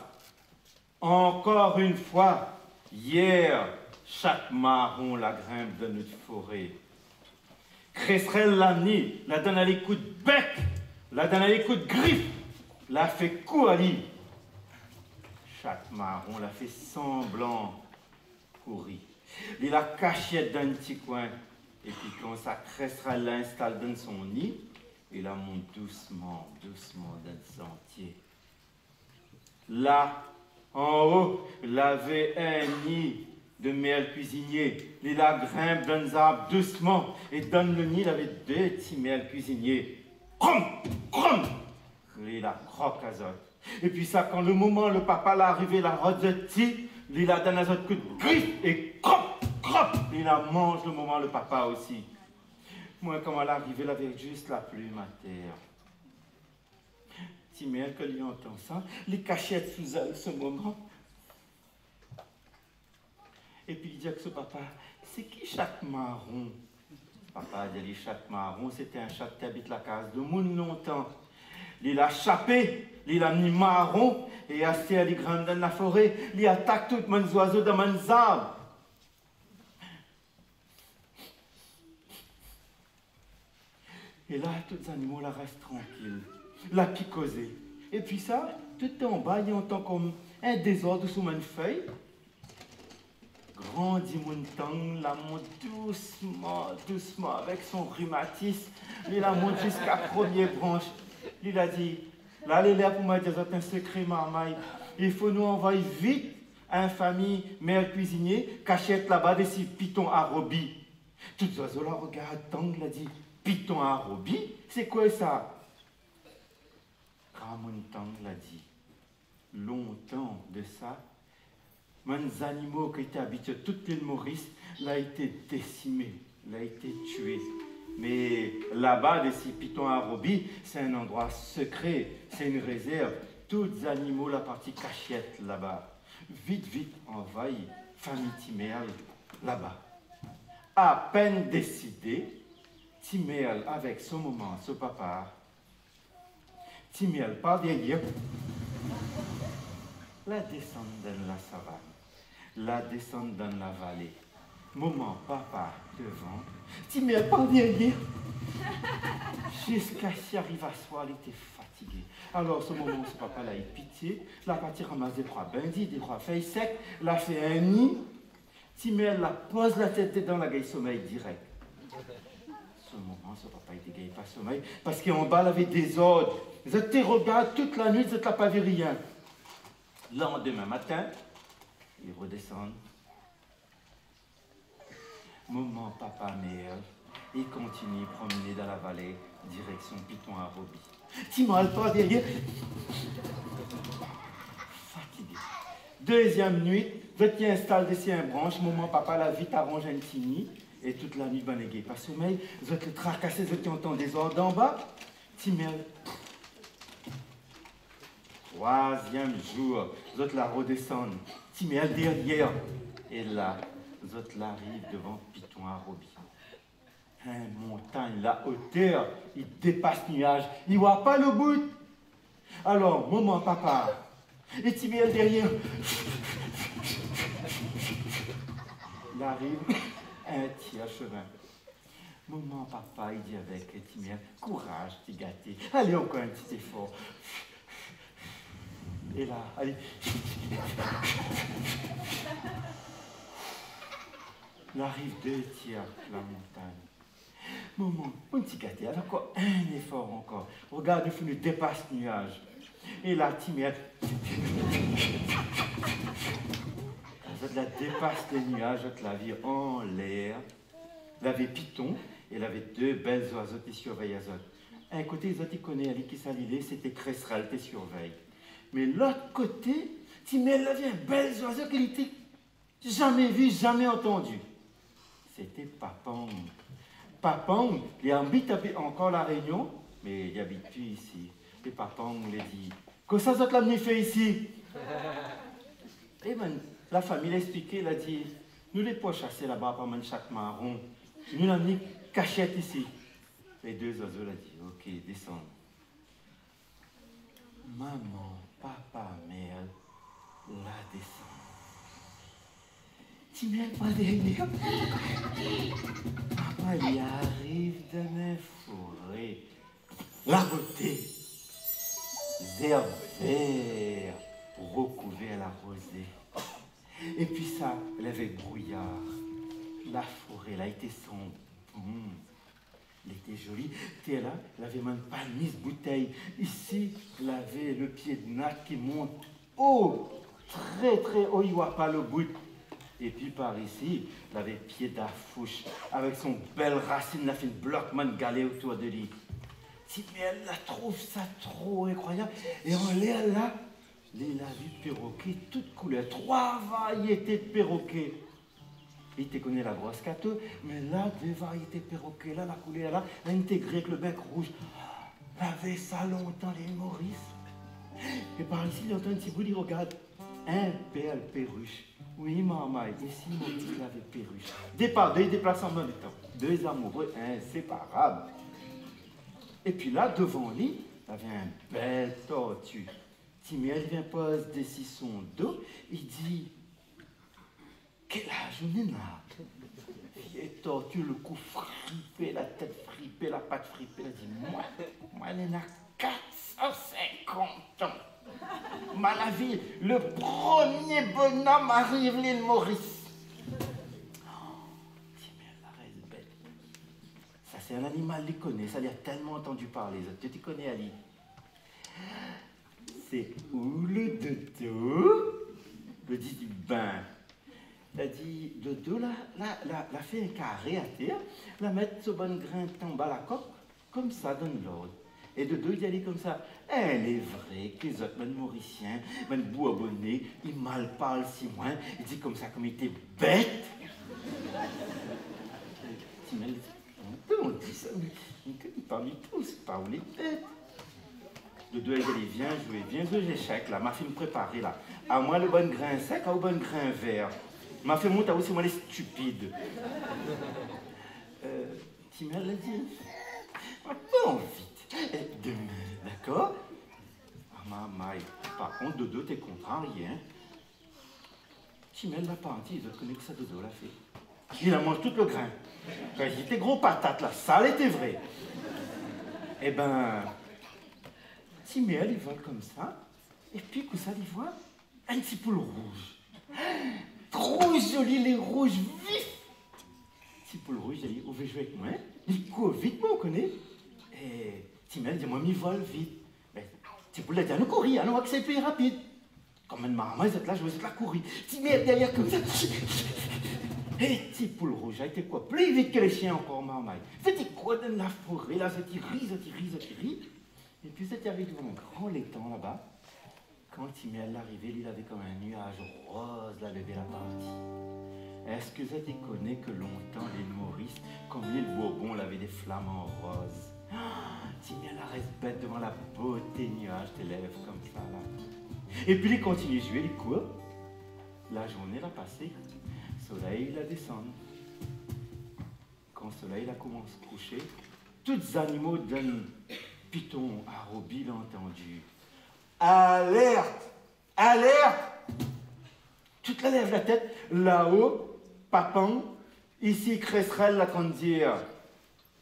Encore une fois, hier, chaque marron la grimpe de notre forêt. Cresserelle l'a mis, la donne à les coups de bec, la donne à les coups de griffe, la fait coup à lit. Chaque marron la fait semblant courir. Il la cachette dans un petit coin, et puis quand sa cresserelle l'installe dans son nid, il la monte doucement, doucement dans le sentier. Là, en haut, il avait un nid de miel cuisinier. Il la grimpe dans les arbres doucement et dans le nid, il avait deux petits miels cuisiniers. Crom, crom. Il la croque à Zot. Et puis ça, quand le moment, le papa l'a arrivé, la rosetti, il la donne à Zot coup de griffe et crop, crop. Il la mange le moment, le papa aussi. Moi, quand elle est arrivée, elle avait juste la plume à terre. Timel, que lui entend ça, les cachettes sous elle ce moment. Et puis il dit à ce papa, c'est qui chaque marron? Papa a dit, chaque marron, c'était un chat qui habite la case de monde longtemps. Il a chapé, il a mis marron, et assis à les grandes dans la forêt, il attaque tous les oiseaux dans les arbres. Et là, tous les animaux là restent tranquilles, la picoser. Et puis ça, tout en bas, il entend comme un désordre sous une feuille. Grandit montagne, la monte doucement, doucement, avec son rhumatisme. Il la monte jusqu'à la première branche. Il a dit, là, elle est là pour me dire un secret, marmaille. Il faut nous envoyer vite à une famille, mère cuisinier, cachette là-bas des six pitons à Roby. Tous les oiseaux là regardent, Tang l'a dit, piton à Roby, c'est quoi ça? Tang l'a dit, longtemps de ça, les animaux qui étaient habitués à toute l'île Maurice, l'ont été décimés. il a été tué. Mais là-bas, des six pitons à Roby, c'est un endroit secret, c'est une réserve. Tous les animaux, la partie cachette là-bas. Vite, vite, envahi, famille Timéal, là-bas. À peine décidé, Timéal, avec son maman, son papa, Timéal part derrière, la descente dans la savane, la descente dans la vallée. Maman, papa, devant, Timéal part derrière. Jusqu'à ce qu'il arrive à soir, il était fatigué. Alors, ce moment, ce papa l'a eu pitié, la partie ramasse des trois bandits, des trois feuilles secs, l'a fait un nid. Timéal la pose la tête dans la gaille sommeil direct. Ce moment, ce papa était gaille pas sommeil, parce qu'en bas, il avait des ordres. Ils étaient regardés toute la nuit, ils n'étaient pas vu rien. Le lendemain matin, ils redescendent. Maman, papa, mère, ils continuent à promener dans la vallée, direction Piton à Roby. Timéal pas derrière. Fatigué. Deuxième nuit, je tiens installe dessus un branche, maman, papa, la vite arrange un petit nid, et toute la nuit, banégué, pas sommeil, je te tracassé, je t'entends des ordres d'en bas. Timéal. Troisième jour, je te la redescendre. Timéal derrière. Et là, je te l'arrive devant Piton à Roby. Une montagne, la hauteur, il dépasse le nuage, il ne voit pas le bout. Alors, maman, papa, et Timéal derrière. Il arrive un tiers chemin. Maman, papa, il dit avec Timéal, courage, t'es gâté. Allez, encore un petit effort. Et là, allez. Il arrive deux tiers la montagne. Maman, mon petit gâté, alors quoi, un effort encore. Regarde, il faut nous dépasse le nuage. Et là, Timéal. Je la dépasse les nuages, je la vis en l'air. Il avait Piton, et il avait deux belles oiseaux qui surveillent Azot. Un côté, les autres, ils connaissent, Ali qui s'allait, c'était Cresserelle qui surveille. Mais l'autre côté, Timéal avait un bel oiseau qu'il n'était jamais vu, jamais entendu. C'était Papang. Papang, il habite encore la Réunion, mais il habite plus ici. Et Papang lui dit, que ça l'a amené fait ici? Et ben, la famille l'a expliqué, elle a dit, nous les pas chasser là-bas par chaque marron. Nous l'avons mis cachette ici. Les deux oiseaux l'ont dit, ok, descends. Maman, papa, mère, la descend. Timéal pas derrière. Papa, il arrive dans un forêt. La beauté. Vert vert, recouvert la rosée. Et puis ça, il avait brouillard. La forêt, là, était sombre. Elle était jolie. T'es là, elle avait même pas mis de bouteille. Ici, elle avait le pied de natte qui monte haut, très très haut, il ne voit pas le bout. Et puis par ici, elle avait pied d'afouche, avec son belle racine, elle a fait une bloc-man galée autour de lui. Si, mais elle la trouve ça trop incroyable. Et en l'air là, il a vu perroquet, toutes couleurs, 3 variétés de perroquets. Il te connaît la grosse cateau, mais là, 2 variétés de perroquets, là, la couleur là, intégrée avec le bec rouge. Il avait ça longtemps, les Maurice. Et par ici, il entend un petit bruit, il regarde. Un bel perruche. Oui, maman, ici, Maurice, il avait perruche. Départ, 2 déplacements en même temps. 2 amoureux inséparables. Et puis là, devant lui, il avait un bel tortue. Timéal vient pose dessus son dos, il dit, quel âge on est là? Vieille tortue, le cou fripé, la tête fripée, la patte fripée. Il a dit, moi, elle en a 450 ans. Ma la vie, le premier bonhomme arrive, l'île Maurice. Timéal, la reste bête. Ça, c'est un animal, il connaît, ça, il a tellement entendu parler. Tu connais, Ali? C'est où le dodo? Le dit du bain. Il a dit, dodo, la fait un carré à terre, la mettre sur bon grain en bas la coque, comme ça, dans l'ordre. Et dodo, il dit comme ça, elle est vraie que les autres, même Mauriciens, même Bouabonnais, ils mal parlent si moins. Il dit comme ça, comme il était bête. Timel, on dit ça, mais parmi tous, c'est pas où les têtes. De deux, elle dit, viens jouer échecs, là, m'a fait me préparer, là. À moi, le bon grain sec, à le bon grain vert. M'a fait monter aussi, moi, les stupides. Timel a dit, pas envie. Demain, d'accord? Maman, par contre, Dodo, t'es contrarié, hein? Timel l'a pas dit, il connaît que ça, Dodo l'a fait. Il a mangé tout le grain. Quand il était gros patate, là, ça était vrai. Eh ben, Timel, il vole comme ça, et puis, que ça, il voit un petit poule rouge. Trop joli, les rouges, vif! Petit poule rouge, il dit, on veut jouer avec moi? Il court vite, moi, on connaît. Et Timel dit, moi, il vole vite. Mais petit poule, il dit, nous courir, on va que c'est plus rapide. Comme une maman, ils étaient là, je vais la courir. Timel, derrière, comme ça. Et petit poule rouge, a été quoi? Plus vite que les chiens encore, maman. C'était quoi dans la forêt, là, ça rit. Et puis, c'était avec un grand laiton, là-bas. Quand Timel arrivait, il avait comme un nuage rose, là, levé la partie. Est-ce que ça te connaît que longtemps, l'île Maurice, comme l'île Bourbon, avait des flamants roses? Timel reste bête devant la beauté nuage tes lèvres comme ça, là. Et puis, il continue de jouer, il court. La journée l'a passé. Le soleil, il a descendu. Quand le soleil a commencé à coucher, tous les animaux d'un python à Roby l'ont entendu. Alerte! Alerte! Toute la lève la tête, là-haut, Papang, ici, Cresserelle, la train de dire.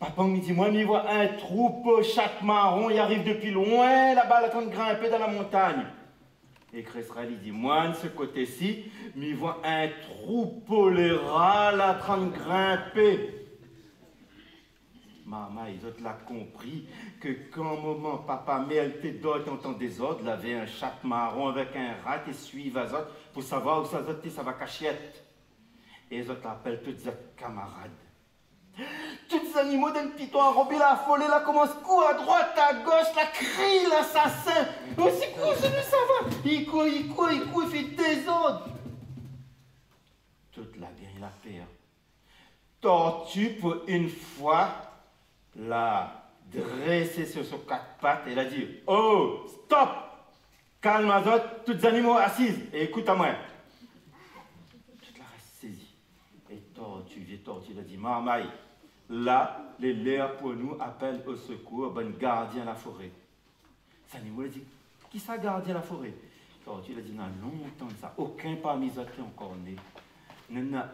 Papang, il dit, moi, il voit un troupeau chaque marron, il arrive depuis loin, là-bas, la train de grimper dans la montagne. Et Cresserelle, il dit, moi, de ce côté-ci, il voit un troupeau, les rats, là, train de grimper. Maman, ils ont là compris que quand un moment papa mêle tes doigts entend des ordres, il avait un chat marron avec un rat et suivent à autres pour savoir où ça va cachette. Et ils autres l'appellent tous leurs camarades. Tous les animaux d'un python enrobé, la affolé, là commence courir à droite, à gauche, la crie l'assassin. Oh, c'est quoi, ça va? Il court, il fait des ordres. Toute la bien, il a peur. Tortue, pour une fois, l'a dressé sur ses quatre pattes et il a dit, oh, stop! Calme à autres, tous les animaux assis et écoute à moi. Toute la reste saisie. Et Tortue, il a dit, Marmaille, là, les leurs pour nous appellent au secours, bon gardien la forêt. Les animaux, il a dit, qui ça gardien la forêt? Tortue, il a dit, non, longtemps de ça, aucun parmi eux qui est encore né. Il y en a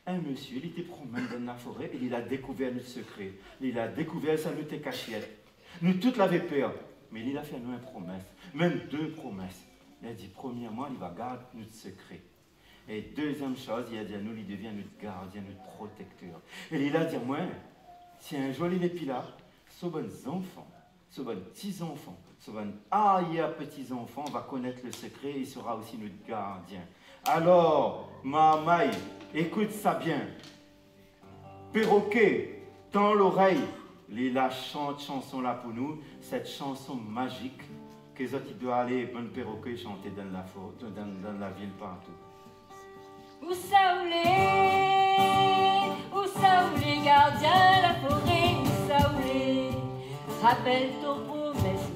un monsieur, il était promené dans la forêt et il a découvert notre secret. Il a découvert ça, nous était cachette. Nous toutes l'avons peur, mais il a fait nous une promesse, même deux promesses. Il a dit, premièrement, il va garder notre secret. Et deuxième chose, il a dit à nous, il devient notre gardien, notre protecteur. Et il a dit, moi, si un jour il n'est plus là, ce bon enfant, ce bon petits-enfants, ce bon arrière-petits-enfants va connaître le secret et il sera aussi notre gardien. Alors, Mamaï, écoute ça bien. Perroquet, tends l'oreille. Lila chante chanson là pour nous, cette chanson magique que les autres doivent aller, bon perroquet, chanter dans la ville partout. Où ça où les gardiens la forêt, où ça où rappelle ton promesse.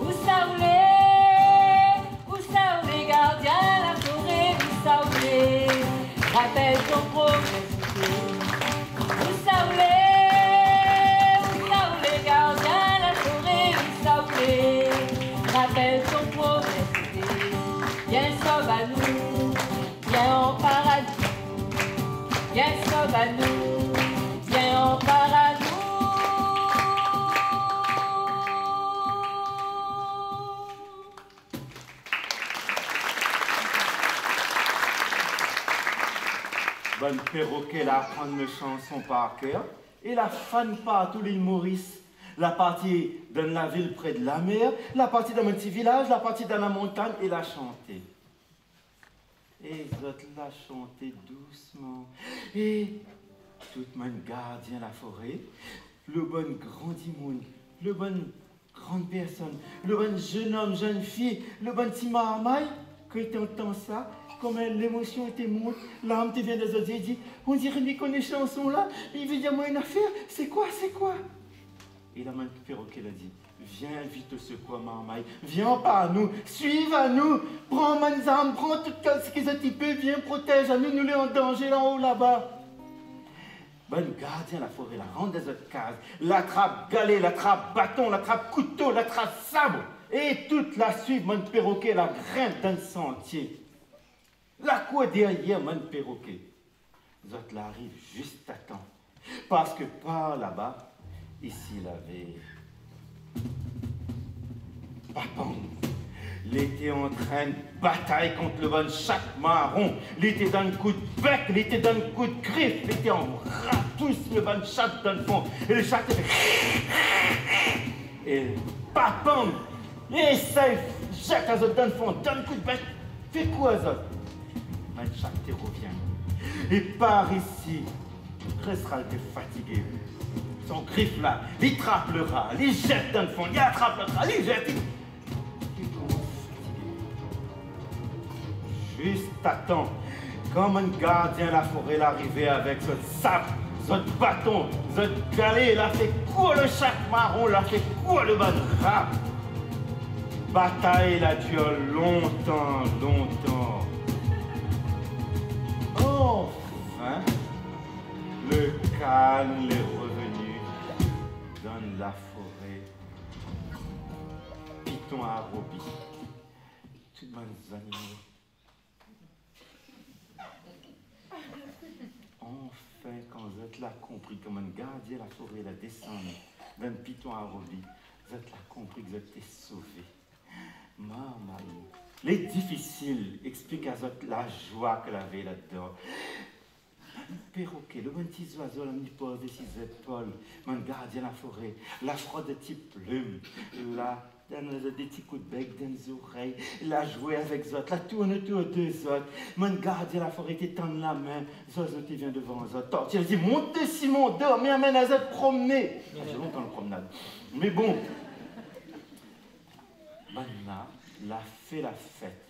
Où ça où les gardiens la forêt, où ça où rappelle ton promesse. Où ça où les gardiens la forêt, où ça où rappelle ton promesse. Viens sauve à nous. Viens en paradis, viens sauve à nous, viens en paradis. Bonne perroquet, là, apprendre mes chansons par cœur, et la fan partout l'île Maurice. La partie dans la ville près de la mer, la partie dans mon petit village, la partie dans la montagne, et la chanter. Et les autres la chanter doucement. Et tout le monde gardien la forêt, le bon grand monde, le bon grande personne, le bon jeune homme, jeune fille, le bon petit marmaille, quand il entend ça, Comme l'émotion était monte, l'âme te vient des autres et dit, on dirait lui connaît chanson là, il veut dire moi une affaire, c'est quoi? Et la main de perroquet l'a dit, viens vite au secours, marmaille, viens par nous, suive à nous, prends mes âmes, prends tout ce qu'ils ont typé, viens, protège à nous, nous les en danger là-haut, là-bas. Bonne gardien la forêt, la rentre des autres cases, l'attrape galet, l'attrape bâton, l'attrape couteau, l'attrape sabre, et toute la suite, mon perroquet, la grimpe dans le sentier. La quoi derrière, mon perroquet. Les autres là arrivent juste à temps, parce que par là-bas, ici la veille, Papang, l'été en train de bataille contre le bon chaque marron, l'été dans le coup de bec, l'été dans le coup de griffe, l'été en ratousse le bon chaque dans le fond, et le chaque fait et Papang, et ça jette à autres dans le fond, dans le coup de bec, fait quoi à autres? Ben chaque te revient, et par ici, restera le fatigué. Son griffe là, il trappe le rat, il jette dans le fond, il attrape le rat, il jette. Juste à temps, comme un gardien de la forêt l'arrivée avec ce sabre, ce bâton, ce galet, il a fait quoi le chaque marron, il a fait quoi le bon rat. Bataille a duré longtemps. Enfin, le calme est revenu dans la forêt. Python à Roby, tout le monde animaux. Enfin, quand vous êtes là compris comme un gardien la forêt la descendre d'un Python à Roby, vous êtes là compris que vous êtes sauvé. Maman, les difficiles expliquent à vous la joie qu'elle avait là-dedans. Le perroquet, le bon petit oiseau, l'homme pose de ses épaules, mon gardien la forêt, la froide de petits plumes, la donne des petits coups de bec dans les oreilles, la jouer avec les autres, la tourne autour des autres, mon gardien la forêt t'étend la main, les oiseaux qui viennent devant les autres, il dit montez Simon, dors, mais amène à se promener. J'ai longtemps le promenade. Mais bon, Manna l'a fait la fête.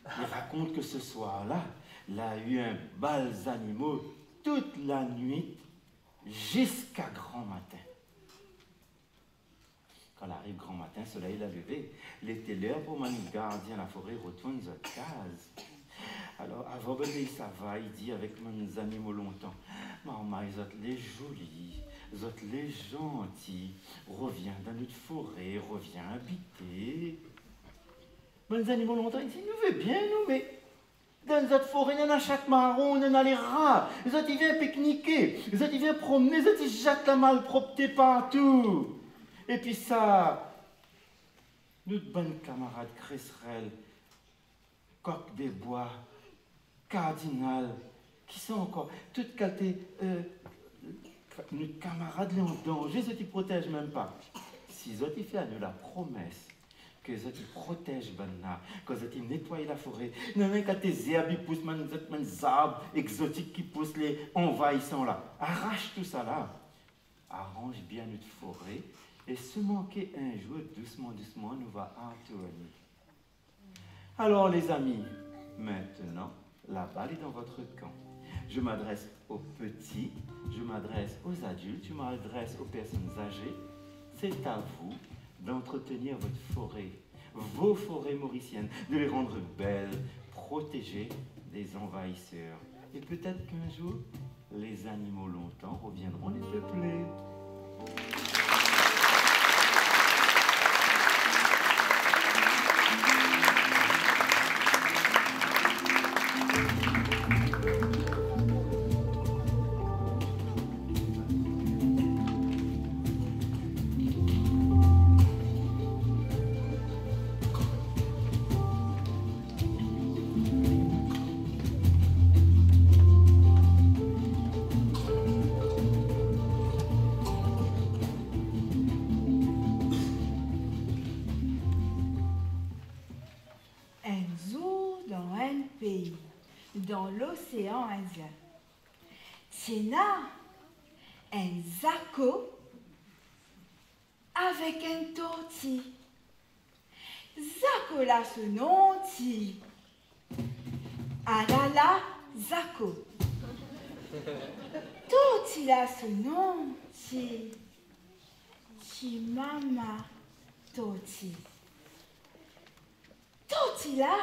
Il raconte que ce soir-là, il a eu un bal animaux toute la nuit jusqu'à grand matin. Quand il arrive grand matin, le soleil l'a levé. Il était l'heure pour mon gardien la forêt retourne dans sa case. Alors, avant de venir, ça va, il dit avec mes animaux longtemps, maman, ils sont les jolis, ils sont les gentils, reviens dans notre forêt, reviens habiter. Mes animaux longtemps, il dit, nous veut bien, nous, mais dans notre forêt, il y en a chaque marron, il y en a les rats, les autres, ils viennent pique-niquer, les autres, ils viennent promener, les autres, ils jettent la malpropreté partout. Et puis ça, notre bonne camarade Cresserelle, Coq des Bois, Cardinal, qui sont encore, toutes qualités, notre camarade est en danger, ceux qui ne protègent même pas. Si ils ont fait à nous la promesse, que les autres protègent Banna, que les autres nettoient la forêt, non, mais quand tes herbes qui poussent, les arbres exotiques qui poussent, les envahissants là, arrache tout ça là, arrange bien notre forêt, et se manquer un jour, doucement, nous va entourner. Alors les amis, maintenant, la balle est dans votre camp. Je m'adresse aux petits, je m'adresse aux adultes, je m'adresse aux personnes âgées. C'est à vous d'entretenir votre forêt, vos forêts mauriciennes, de les rendre belles, protégées des envahisseurs. Et peut-être qu'un jour, les animaux longtemps reviendront les peupler. Dans l'océan Indien. C'est là un zaco avec un tortille. Zaco là ce non-ti. Alala Zako. Tout il a ce nom, Mama Toti. Tout il a,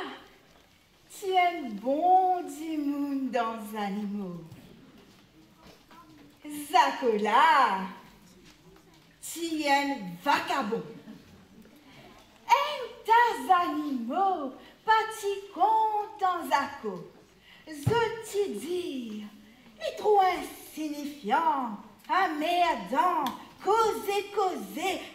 un bon dimoun dans les animaux. Zakola, un vacabon. Un tas d'animaux, pati content Zako. Je t'y dire, les trop insignifiant, améadant, causer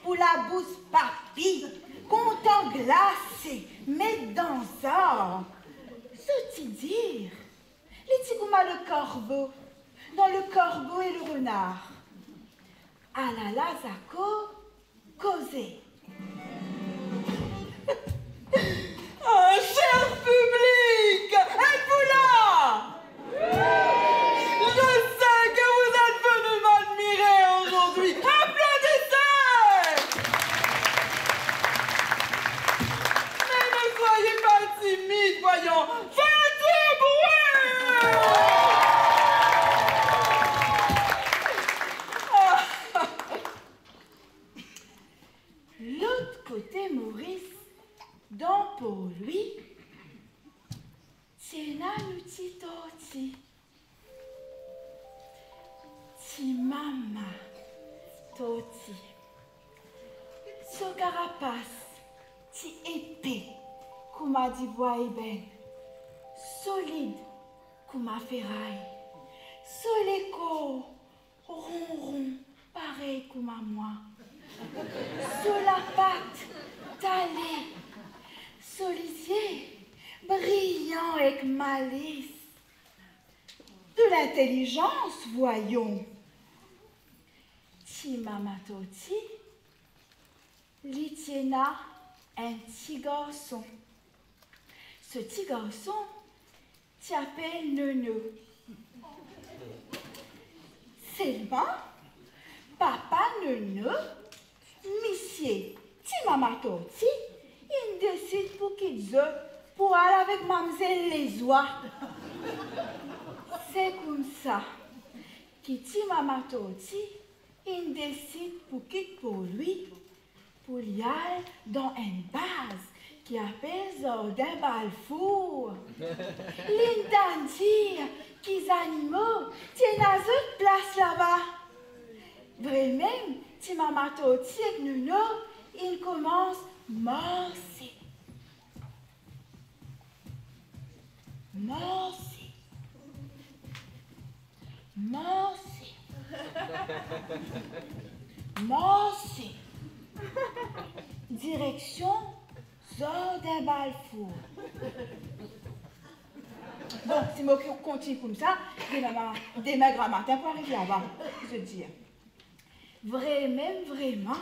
pour la bouse papy, content glacé, mais dans ça. Je t'y dire, les tigouma le corbeau, dans le corbeau et le renard. Alala Zako, causer. Un cher public, êtes-vous là? Je sais que vous êtes venus m'admirer aujourd'hui. Applaudissez! Mais ne soyez pas timides, voyons. Faites du bruit! L'autre côté Maurice, donc pour lui, c'est un petit toti. Ti mama toti. Ce carapace, ti épée, comme a dit bois ben, solide, comme a ferraille. Soléco, ronron, pareil comme à moi. Sur la patte, talée, solicier, brillant avec malice. De l'intelligence, voyons. Ti mama toti, litiena un petit garçon. Ce petit garçon t'appelle Nono. Seulement, papa Nono, monsieur, ti mama toti, il décide pour qu'il pour aller avec mademoiselle les oies. C'est comme ça que ti mama toti, il décide pour qu'il pour lui, pour y aller dans une base qui appelle Jardin Balfour. L'intend dire qu'ils animaux tiennent à cette place là-bas. Vraiment, ti mama toti et Nuno, il commence morcer. Morcer. Morcer. Morcer. Direction Jardin Balfour. Bon, si moi continue comme ça, demain grand matin pour arriver là-bas, je veux dire. Vraiment,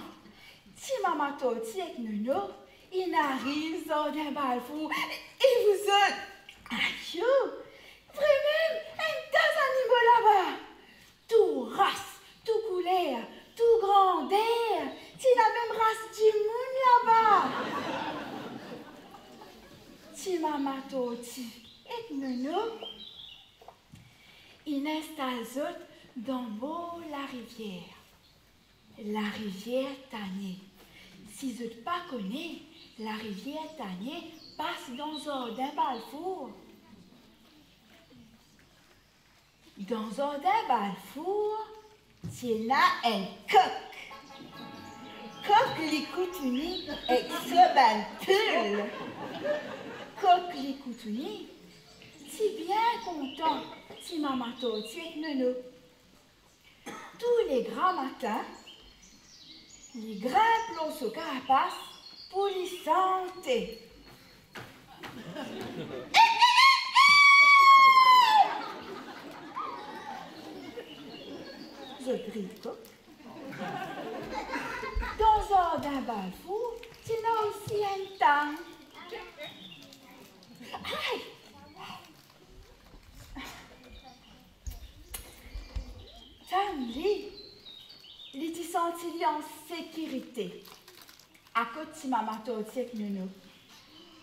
si maman toti et Nuno, il arrive Jardin Balfour et vous êtes, aïe, vraiment, un tas d'animaux là-bas. Tout race, tout couleur, tout grandeur, c'est la même race du monde là-bas. Si maman toti et Nuno, il installe dans beau la rivière. La rivière Tanier. Si vous ne pas connaissez, la rivière Tanier passe dans Jardin Balfour. Dans Jardin Balfour, il y a un coq. Coq les coutounis avec ce ban pull. Coq les coutounis, si bien content, si maman toti et Nono. Tous les grands matins, ils grimpent l'eau sous carapace pour les santé. Je crie le coq. Dans Jardin Balfour, il y a aussi un temps. Aïe! Tamli, il est senti en sécurité. À côté de maman toti avec Nuno.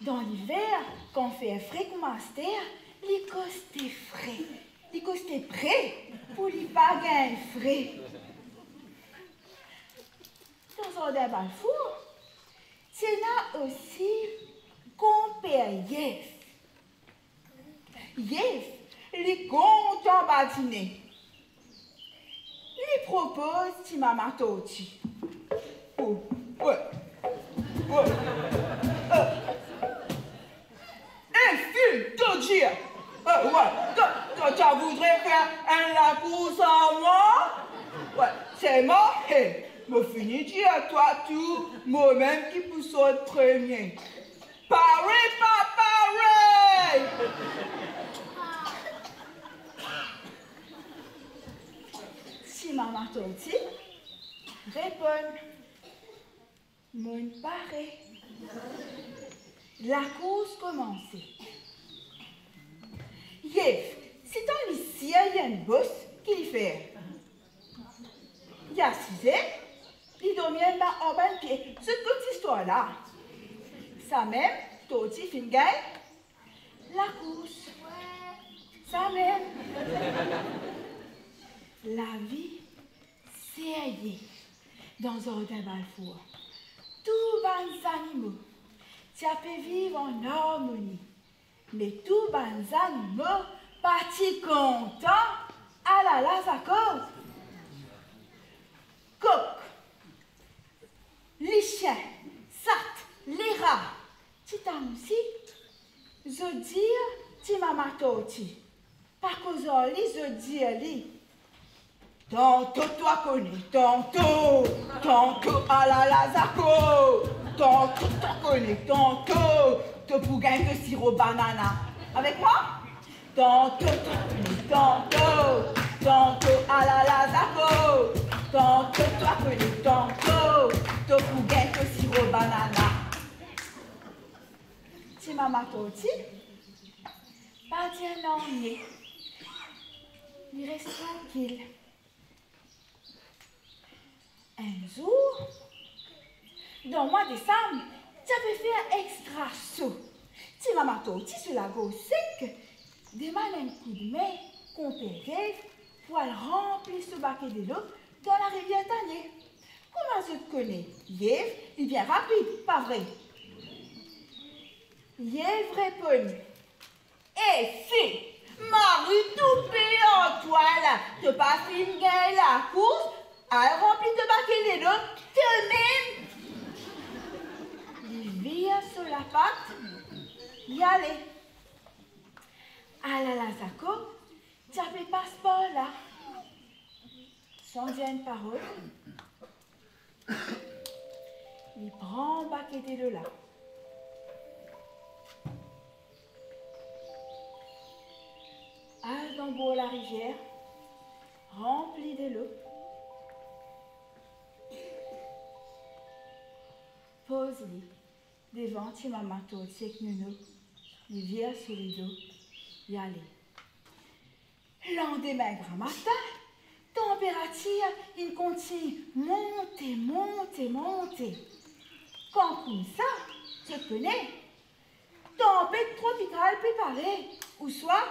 Dans l'hiver, quand on fait un frais comme un ster, les costés frais, les costés prêts pour les pas gagner frais. Dans un Balfour, c'est là aussi compère Yves. Yves, les comptes en bâtiné. Il propose si maman Toti. Oh, ouais. Ouais. Fille, te dire. Ouais, quand tu voudrais faire la course à moi, ouais, c'est moi, me finis de dire à toi tout, moi-même qui pousse au premier. Pareil, pas pareil! Si maman Toti répond, mon pareil. La course commençait. Yves, c'est un ici, il y a une bosse qui fait. Il y a 6 ans, il dormait en bas de pied. C'est toute histoire-là. Ça même, Toti fin gagne. La course. Ça même. La vie, c'est dans un Balfour. Tous les animaux, tu peux vivre en harmonie. Mais tous les animaux, partis contents, à la Lazako. Coq, les chiens, sat, les rats, tu t'en aussi, je dis, tu m'as toti. Par cause je dis, tantôt toi connais, tantôt à la Lazako, tantôt toi connais, tantôt, te pour gagner que sirop banana. Avec moi? Tantôt toi connais, tantôt à la Lazako, tantôt toi connais, tantôt, te pour gagner que sirop banana. Si maman toti, pas dire non, il reste tranquille. Un jour, dans le mois de décembre, tu avais fait un extra saut. Tu m'as matoti sur la gauche sec, demande un coup de main qu'on perd pour aller remplir ce baquet de l'eau dans la rivière Tanier. Comment je te connais? Yves, il vient rapide, pas vrai? Yves répond. Eh, fille, Marie tout payé en toile, te passe une gagne la course, elle remplit de baquet de l'eau, te même. Il vient sur la patte, y aller. À la Lazako, tu avais passeport là. Sans dire une parole, il prend un baquet de l'eau là. À dans beau la rivière, remplie de l'eau. Pose-lui devant tes mamans toti que nous, les vieux sur les dos, y aller. Lendemain, grand matin, température, il continue monter, monter, monter. Quand comme ça, je connais, tempête tropicale préparée, ou soit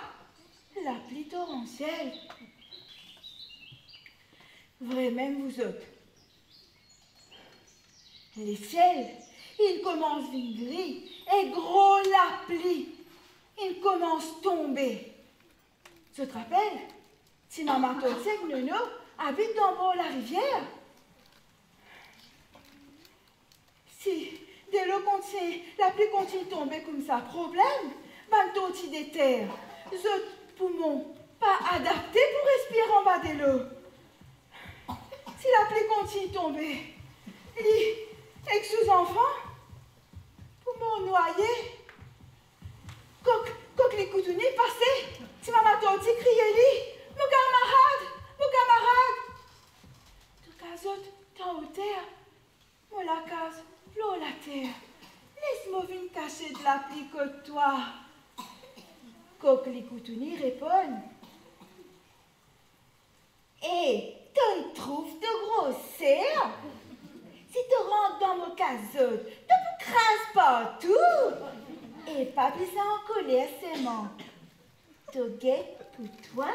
la pluie torrentielle. Vraiment, vous autres. Les ciels, ils commencent vingris et gros la pluie. Ils commencent à tomber. Tu te rappelles, si maman Toti et Nono habitent dans bord la rivière, si de l'eau continue, la pluie continue de tomber comme ça, problème, ben Toti des terres, autres poumons pas adaptés pour respirer en bas de l'eau. Si la pluie continue de tomber, avec sous-enfants, poumons noyés, coq les coutounis passés, si maman Toti criait mon camarade, tout cas autres, tant au terre, moi la case, l'eau la terre, laisse-moi venir cacher de la pluie que toi. Coq les coutounis répondent. Et tu trouves de gros cerfs? Si tu rentres dans mon casote, tu me crases partout. Et pas besoin en colère seulement. Toguette pour toi.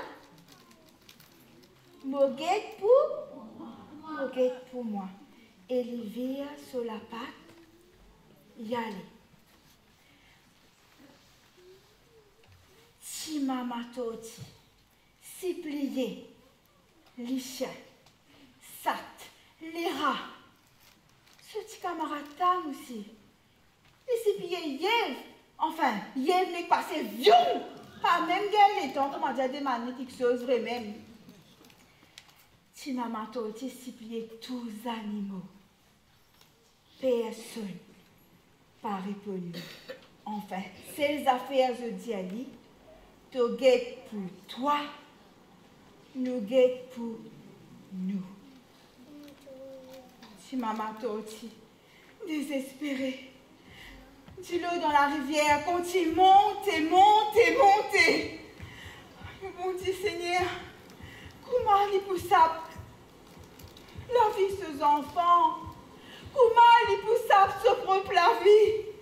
Moguette pour moi. Et les vire sur la patte. Y aller. Si maman toti, si plié, les chiens, sat, les rats. Ce petit camarade tam aussi. Et si plié Yev, enfin, Yev n'est pas assez vieux. Pas même gueule les temps, comment dire des magnétiques choses vraiment. Si maman toti, si plié tous les animaux. Personne pas répondu. Enfin, ces affaires de diali, te guette pour toi, nous guette pour nous. Si maman toti, désespérée, dis-le dans la rivière, continue, monter. Mon Dieu Seigneur, comment il est possible? La vie de ces enfants, comment il est possible de se propre la vie?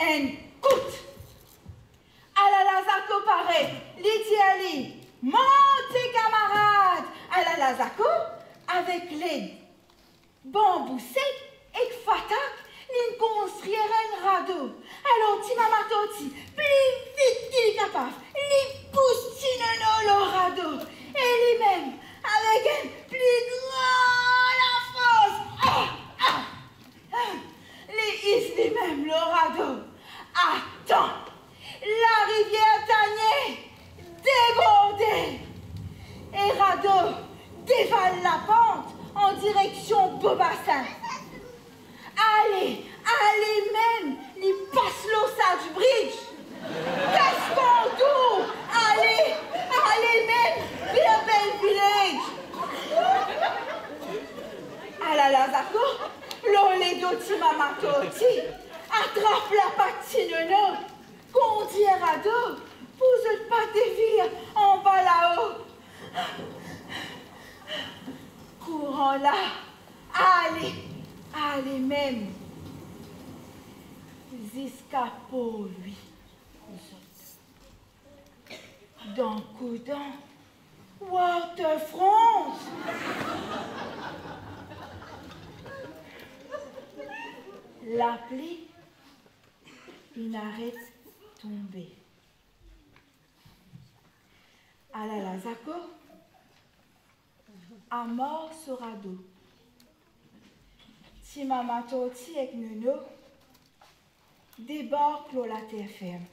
Écoute, à la Lazako paraît, l'idéali, montez camarades, à la Lazako, avec les bambous secs et fatak, ils construiraient un radeau. Alors, ti maman toti, plus vite qu'il est capable, il pousse le radeau, et lui-même, avec un plus grand la force, les hisse lui-même le radeau. Attends, la rivière Tanier débordée et radeau dévale la pente en direction Beaubassin. Allez même, il passe l'ossa du bridge. Cascandou, allez même, bien belle village. À la Lazako, l'olé d'oti maman toti. Attrape la patine, conduit un radeau, pour ne pas dévir en bas là-haut. Courant là, allez même. Jusqu'à pour lui. Dans Coudon, Waterfront. La pluie, il arrête de tomber. À la Lazako, à mort sur radeau. Si maman toti avec Nuno, débarque la terre ferme.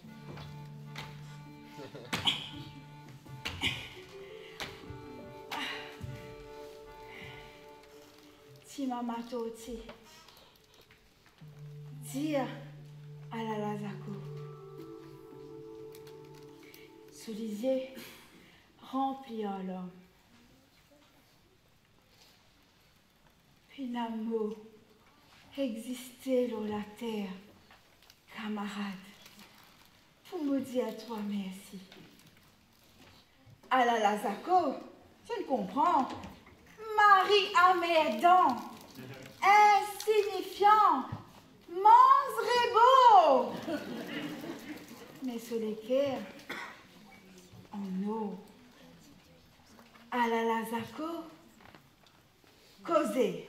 Si maman toti, dire à la Lazako. Soulizier rempli en l'homme. Puis l'amour existait sur la terre, camarade, pour me dire à toi merci. À la Lazako, je ne comprends. Marie Amédan, insignifiant, mangerait beau. Mais sur les quais, en eau. À la Lazako, causer.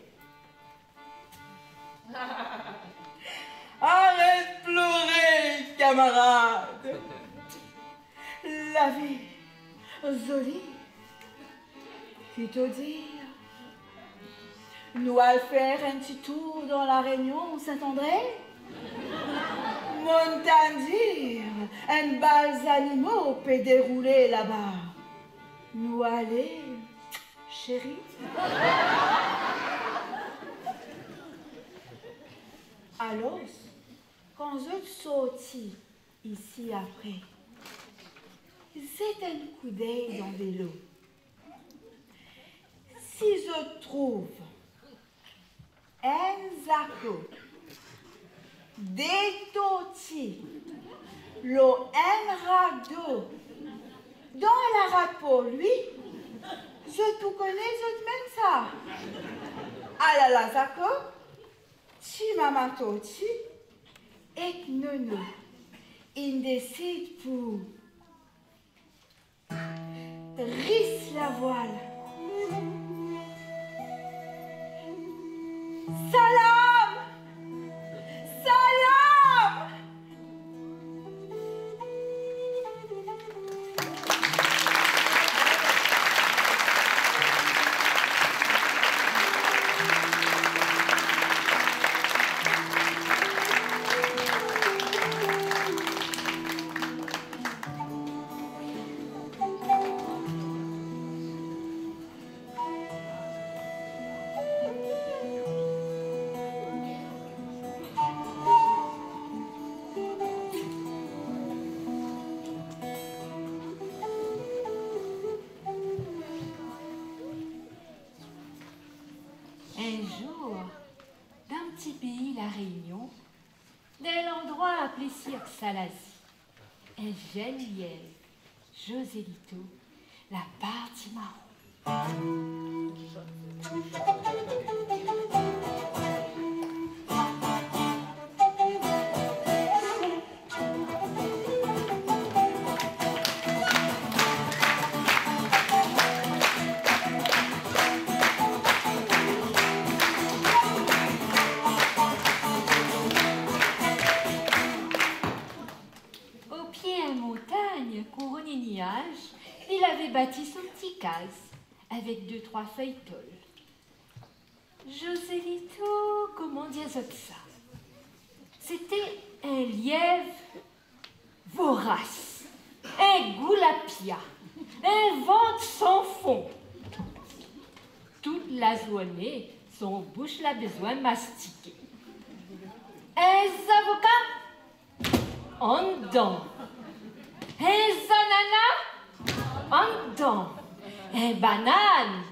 Arrête de pleurer, camarade. La vie jolie, qui te dire. Nous allons faire un petit tour dans la Réunion Saint-André. Montandir, un bal animaux peut dérouler là-bas. Nous aller, chérie. Alors, quand je sortis ici après, c'est un coup d'œil dans vélo. Si je trouve un zaco, des totis, un radeau, dans la rade pour lui, je tout connais, je même ça. À la Lazako, si maman toti, et nono, il décide pour risse la voile. Salam! Salam! Un jour, dans un petit pays, la Réunion, d'un endroit appelé Cirque-Salazie, un jeune lièvre, Joselito, la partie marron. Au pied d'une montagne couronnée de nuages, il avait bâti son petit case avec 2-3 feuilles-tôle. Joselito, comment dire ça? C'était un lièvre vorace, un goulapia, un ventre sans fond. Toute la journée, son bouche l'a besoin de mastiquer. Un avocat en dedans, un ananas en dedans, un banane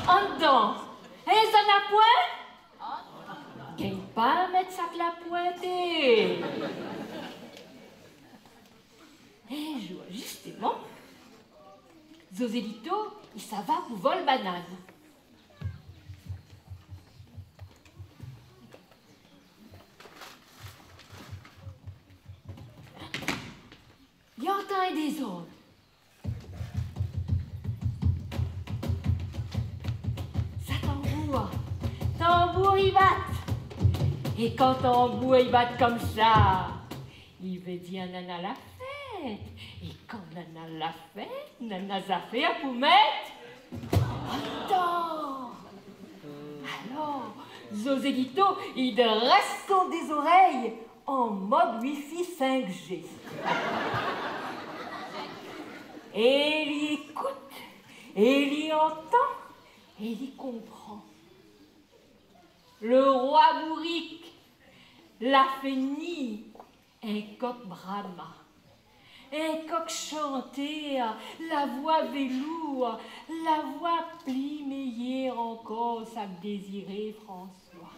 en dedans, un zanapoint, qu'elle pas mettre ça de la pointée. Un jour, justement, Joselito, il s'en va pour voler banane. Il entend des ordres. Ça tambour il batte. Et quand tambour il batte comme ça, il veut dire nana la fête. Et quand nana la fête, nana sa fait pour mettre. Attends. Alors, Joselito, il dresse son des oreilles en mode Wi-Fi 5G. Et il y écoute, et il y entend, et il y comprend. Le roi bourrique l'a fait nier un coq brahma, un coq chanté, la voix velours, la voix pli meilleure encore, ça me désirait François.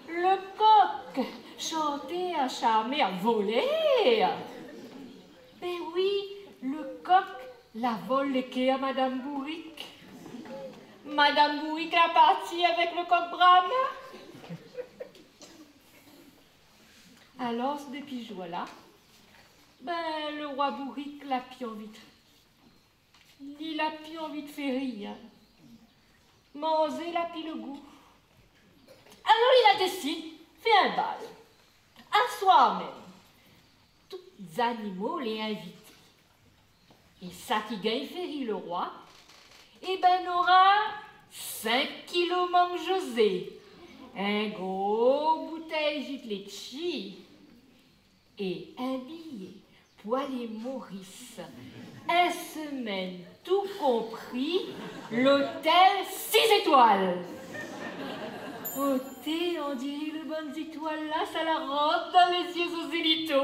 Le coq chantait à charmer, à voler. Ben oui, le coq la volé à Madame Bourrique. Madame Bourrique a parti avec le coq brahma. Alors, depuis ce jour-là, ben, le roi Bourrique l'a plus envie de... Il a plus envie de faire rire. Manger, il a plus le goût. Alors, il a décidé, fait un bal. Un soir même, tous les animaux les invités. Et ça qui gagne fait rire le roi, eh ben, on aura 5 kilos mangue José, un gros bouteille jus de litchi et un billet pour aller Maurice. Une semaine, tout compris, l'hôtel 6 étoiles. Au thé, on dirait le bonnes étoiles là, ça la rentre dans les yeux Joselito.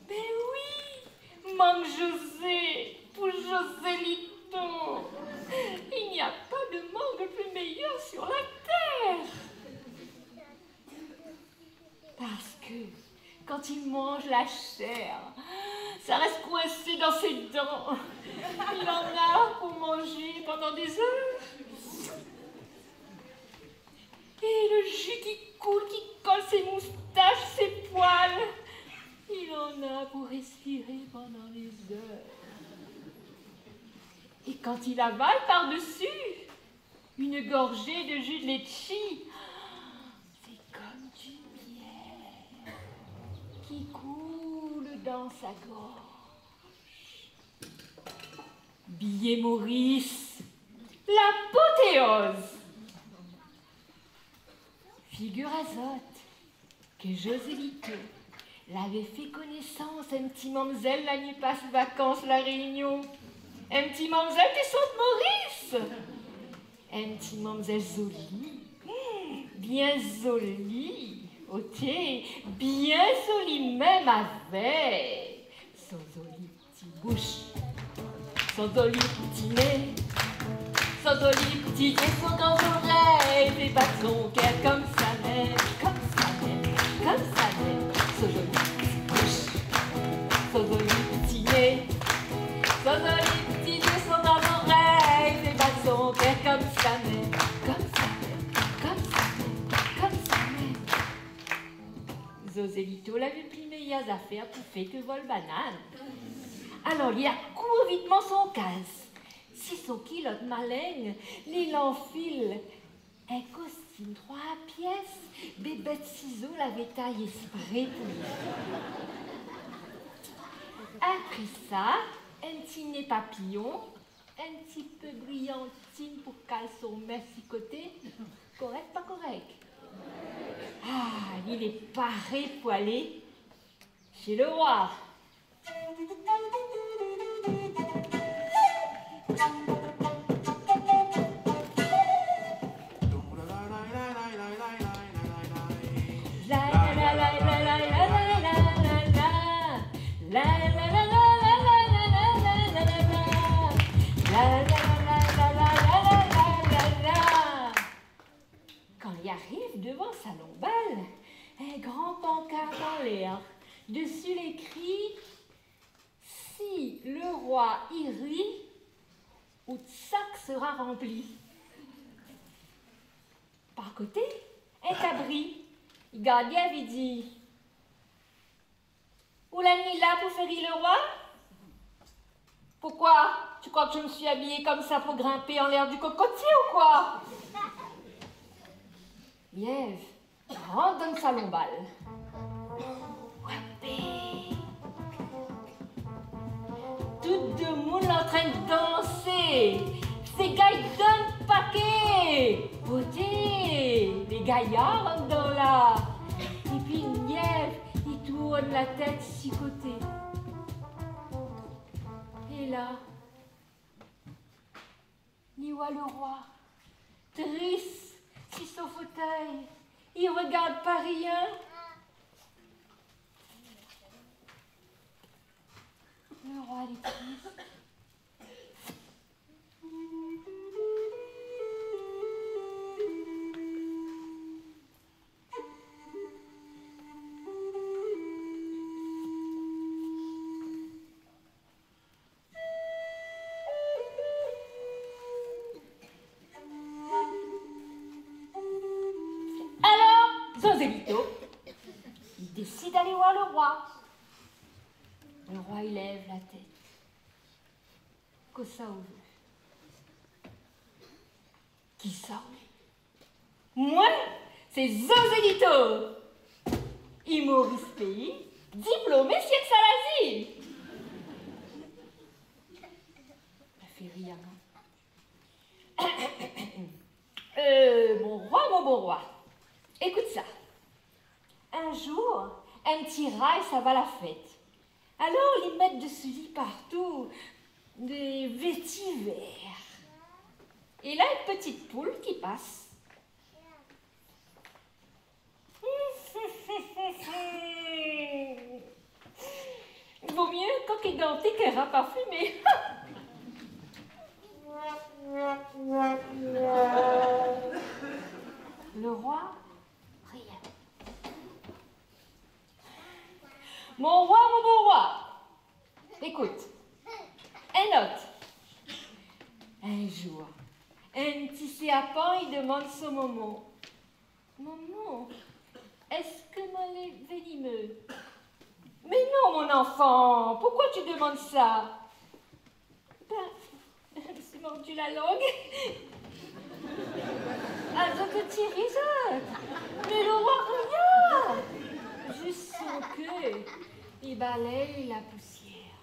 Ben oui, mangue José pour Joselito. Il n'y a pas de mangue plus meilleure sur la terre. Parce que quand il mange la chair, ça reste coincé dans ses dents. Il en a pour manger pendant des heures. Et le jus qui coule, qui colle ses moustaches, ses poils. Il en a pour respirer pendant des heures. Et quand il avale par-dessus, une gorgée de jus de litchi, c'est comme du miel qui coule dans sa gorge. Billet Maurice, l'apothéose. Figure azote que Joselito l'avait fait connaissance un petit mamzelle la nuit passe vacances la Réunion. Un petit mamzelle qui sont Maurice. Un petit mamzelle jolie, bien jolie, ok, bien jolie même avec son joli petit bouche, son joli petit nez, son joli petit nez, son grand oreille, des bâtons qu'elle comme sa mère, comme sa mère, comme sa mère, son joli petit bouche, son joli petit nez, son joli petit nez, son grand oreille, des bâtons qu'elle comme sa mère, comme sa mère, comme sa mère, comme sa mère. Joselito l'avait pris meilleures affaires pour faire que vol banane. Alors, il a court vitement son casse. Si son kilote malin, il enfile un costume 3 pièces, bébé de ciseaux l'avait taillé spray pour lui. Après ça, un petit nez papillon, un petit peu brillantine pour caleçon mercicoté. Correct, pas correct? Ah, il est paré pour aller chez le roi. Quand il arrive devant sa lombale, un grand pancarte en l'air. Dessus l'écrit « Si le roi y rit, ou sac sera rempli ». Par côté, un cabri. Il gardien avait dit « Où la nuit là pour faire rire le roi ?» Pourquoi? Tu crois que je me suis habillée comme ça pour grimper en l'air du cocotier ou quoi? Liève rentre dans le salon bal. Wapé. Tout le monde en train de danser. Ces gars ils donnent paquet. Beauté. Les gaillards rentrent dans là. Et puis Nièvre, il tourne la tête six côtés. Et là, il voit le roi, triste, sur son fauteuil. Il regarde pas rien. Le roi, il est triste. Joselito, il décide d'aller voir le roi. Le roi, il lève la tête. Que ça veut? Qui ça? Moi, c'est Joselito. Humoriste pays, diplômé chez Salazie. Ça fait rire, hein? Mon roi, mon bon roi. Écoute ça. Un jour, un petit rail, ça va à la fête. Alors, ils mettent de ce lit partout des vétivers. Et là, une petite poule qui passe. Il vaut mieux coq édenté qu'un rat parfumé. Le roi, rien. Mon roi, mon beau roi, écoute, un autre. Un jour, un petit serpent, il demande son moment. Maman, est-ce que mon lait est venimeux? Mais non, mon enfant, pourquoi tu demandes ça? Ben, je me suis mordu la langue. Ah, je te tire, mais le roi rien. Juste son queue, il balaye la poussière.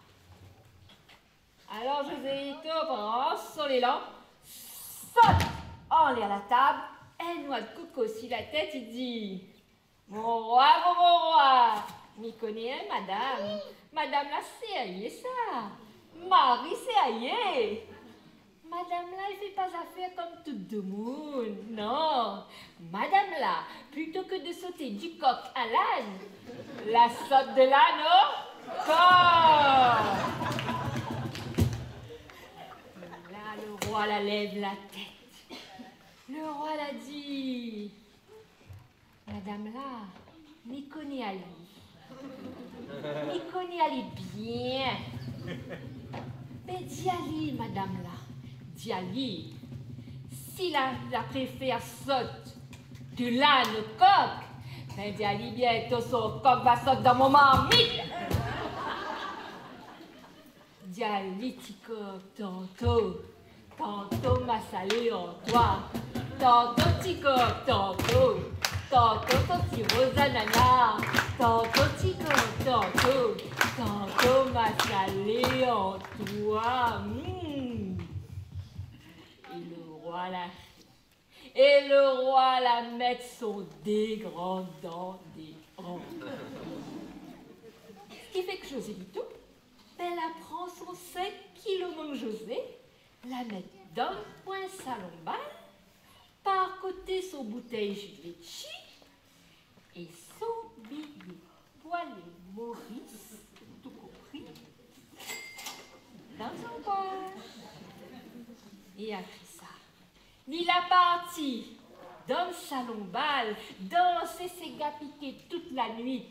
Alors Joséito prend son élan, saute en l'air la table, elle noie de coco sur la tête, il dit: mon roi, m'y connais, madame. Madame là, c'est aïe, ça. Marie, c'est aïe. Madame là, elle fait pas affaire comme tout le monde. Non. Madame là, plutôt que de sauter du coq à l'âne, la saute de l'âne au corps. Là, le roi la lève la tête. Le roi l'a dit: madame là, m'y connaît Ali. M'y connaît Ali bien. Mais dis Ali, madame là. Dis Ali, si la préfère saute de l'âne au coq, ben dis Ali bientôt son coq va sauter dans mon marmite. Dis Ali, petit coq, tantôt m'a salé en toi, tantôt petit coq, tantôt ton petit rose ananas, tantôt petit coq, tantôt m'a salé en toi. Et le roi la met son dégradant des rangs. Ce qui fait que Joséito, elle prend son 5 kilos mon José, la met dans le coin salon bal, par côté son bouteille Givenchy et son billet poilé Maurice, tout compris, dans son poche. Et après ça, il a parti dans le salon bal, danser ses gars piqués toute la nuit,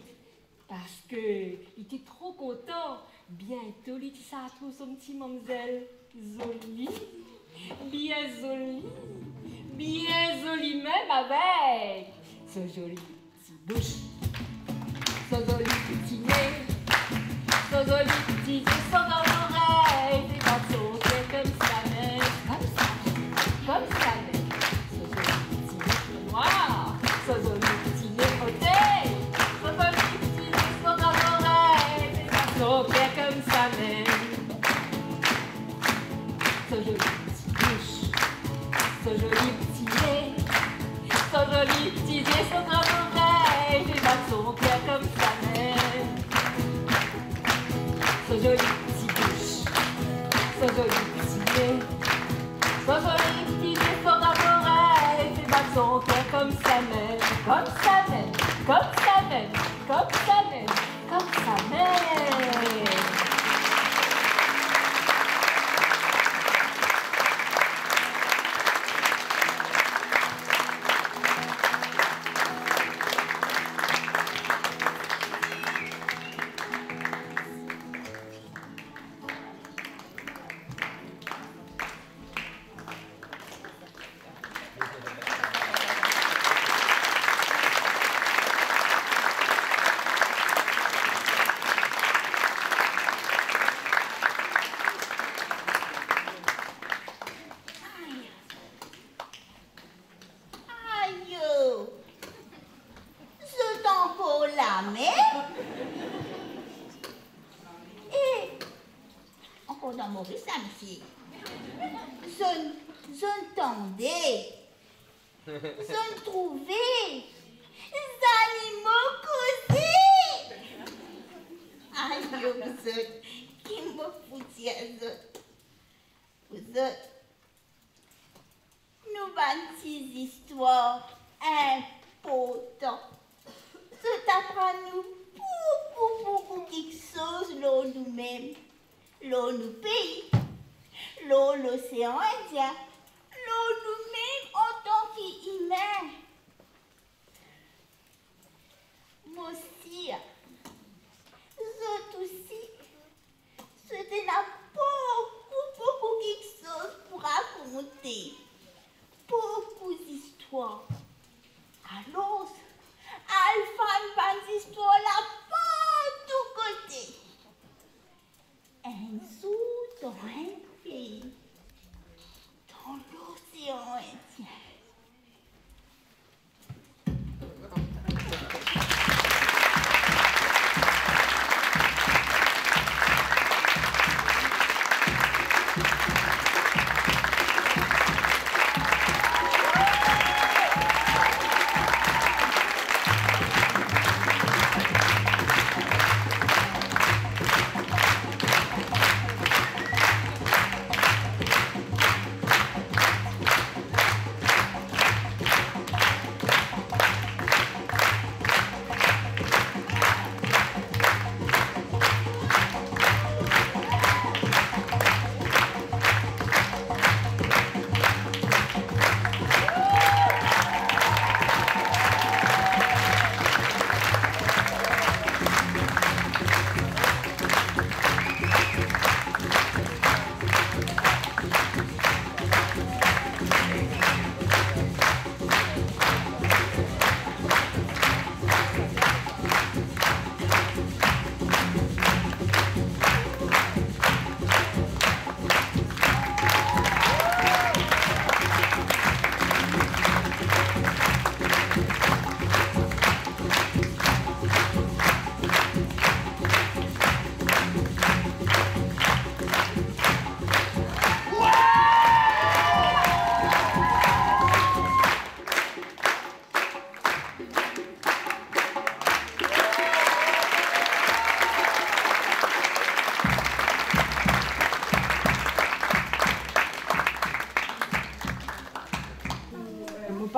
parce que il était trop content. Bientôt, il s'attrouve son petit mamzelle, jolie, bien jolie même avec ce joli petit bouche, ce joli petit nez, ce joli petit yeux, son dans l'oreille, des bâtons, c'est comme ça même, comme ça même, ce joli petit nez noir, ce joli petit nez ôté, ce joli petit nez, son dans l'oreille, des bâtons, c'est comme ça même, ce joli petit bouche, ce joli petit nez, ce joli petit nez, son dans l'oreille, des bâtons, c'est comme ça même. Ce joli petit bouche, ce joli petit nez, ce joli petit nez, son dans l'oreille, des bâtons, c'est comme ça même, comme ça même, comme ça même, comme ça même, comme ça même. Maurice Amitié. Je n'entendais, je trouvais des animaux causés. Aïe, vous autres, qui me foutiez à vous autres. Vous autres, nous avons ces histoires importantes. C'est après nous beaucoup quelque chose là nous-mêmes. L'eau nous pays, l'eau l'océan Indien, l'eau nous-mêmes en tant qu'humains. Moi aussi, je aussi, c'était là beaucoup quelque chose pour raconter, beaucoup d'histoires. Alors,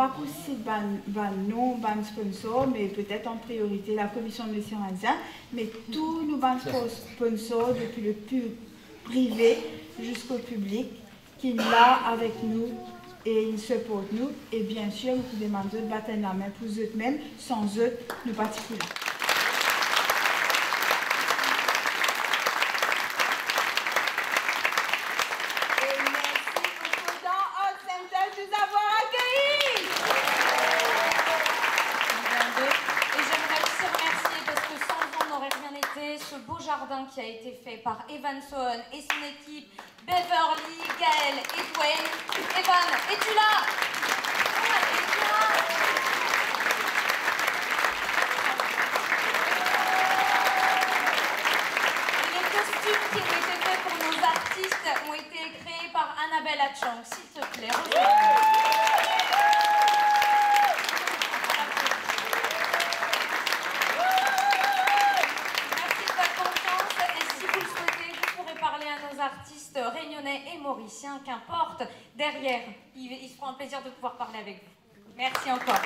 pas aussi non ban sponsor, mais peut-être en priorité la commission de Monsieur Ranzin, mais tous nos ban sponsors, depuis le privé jusqu'au public, qui sont là avec nous et ils supportent nous. Et bien sûr, vous pouvez demander de battre la main pour eux-mêmes, sans eux, nous particuliers. Qui a été fait par Evan Sohn et son équipe, Beverly, Gaël et Dwayne. Evan, es-tu là? Es-tu là? Les costumes qui ont été faits pour nos artistes ont été créés par Annabelle Hatchang. S'il te plaît, artistes réunionnais et mauriciens, qu'importe, derrière, ils se feront un plaisir de pouvoir parler avec vous. Merci encore.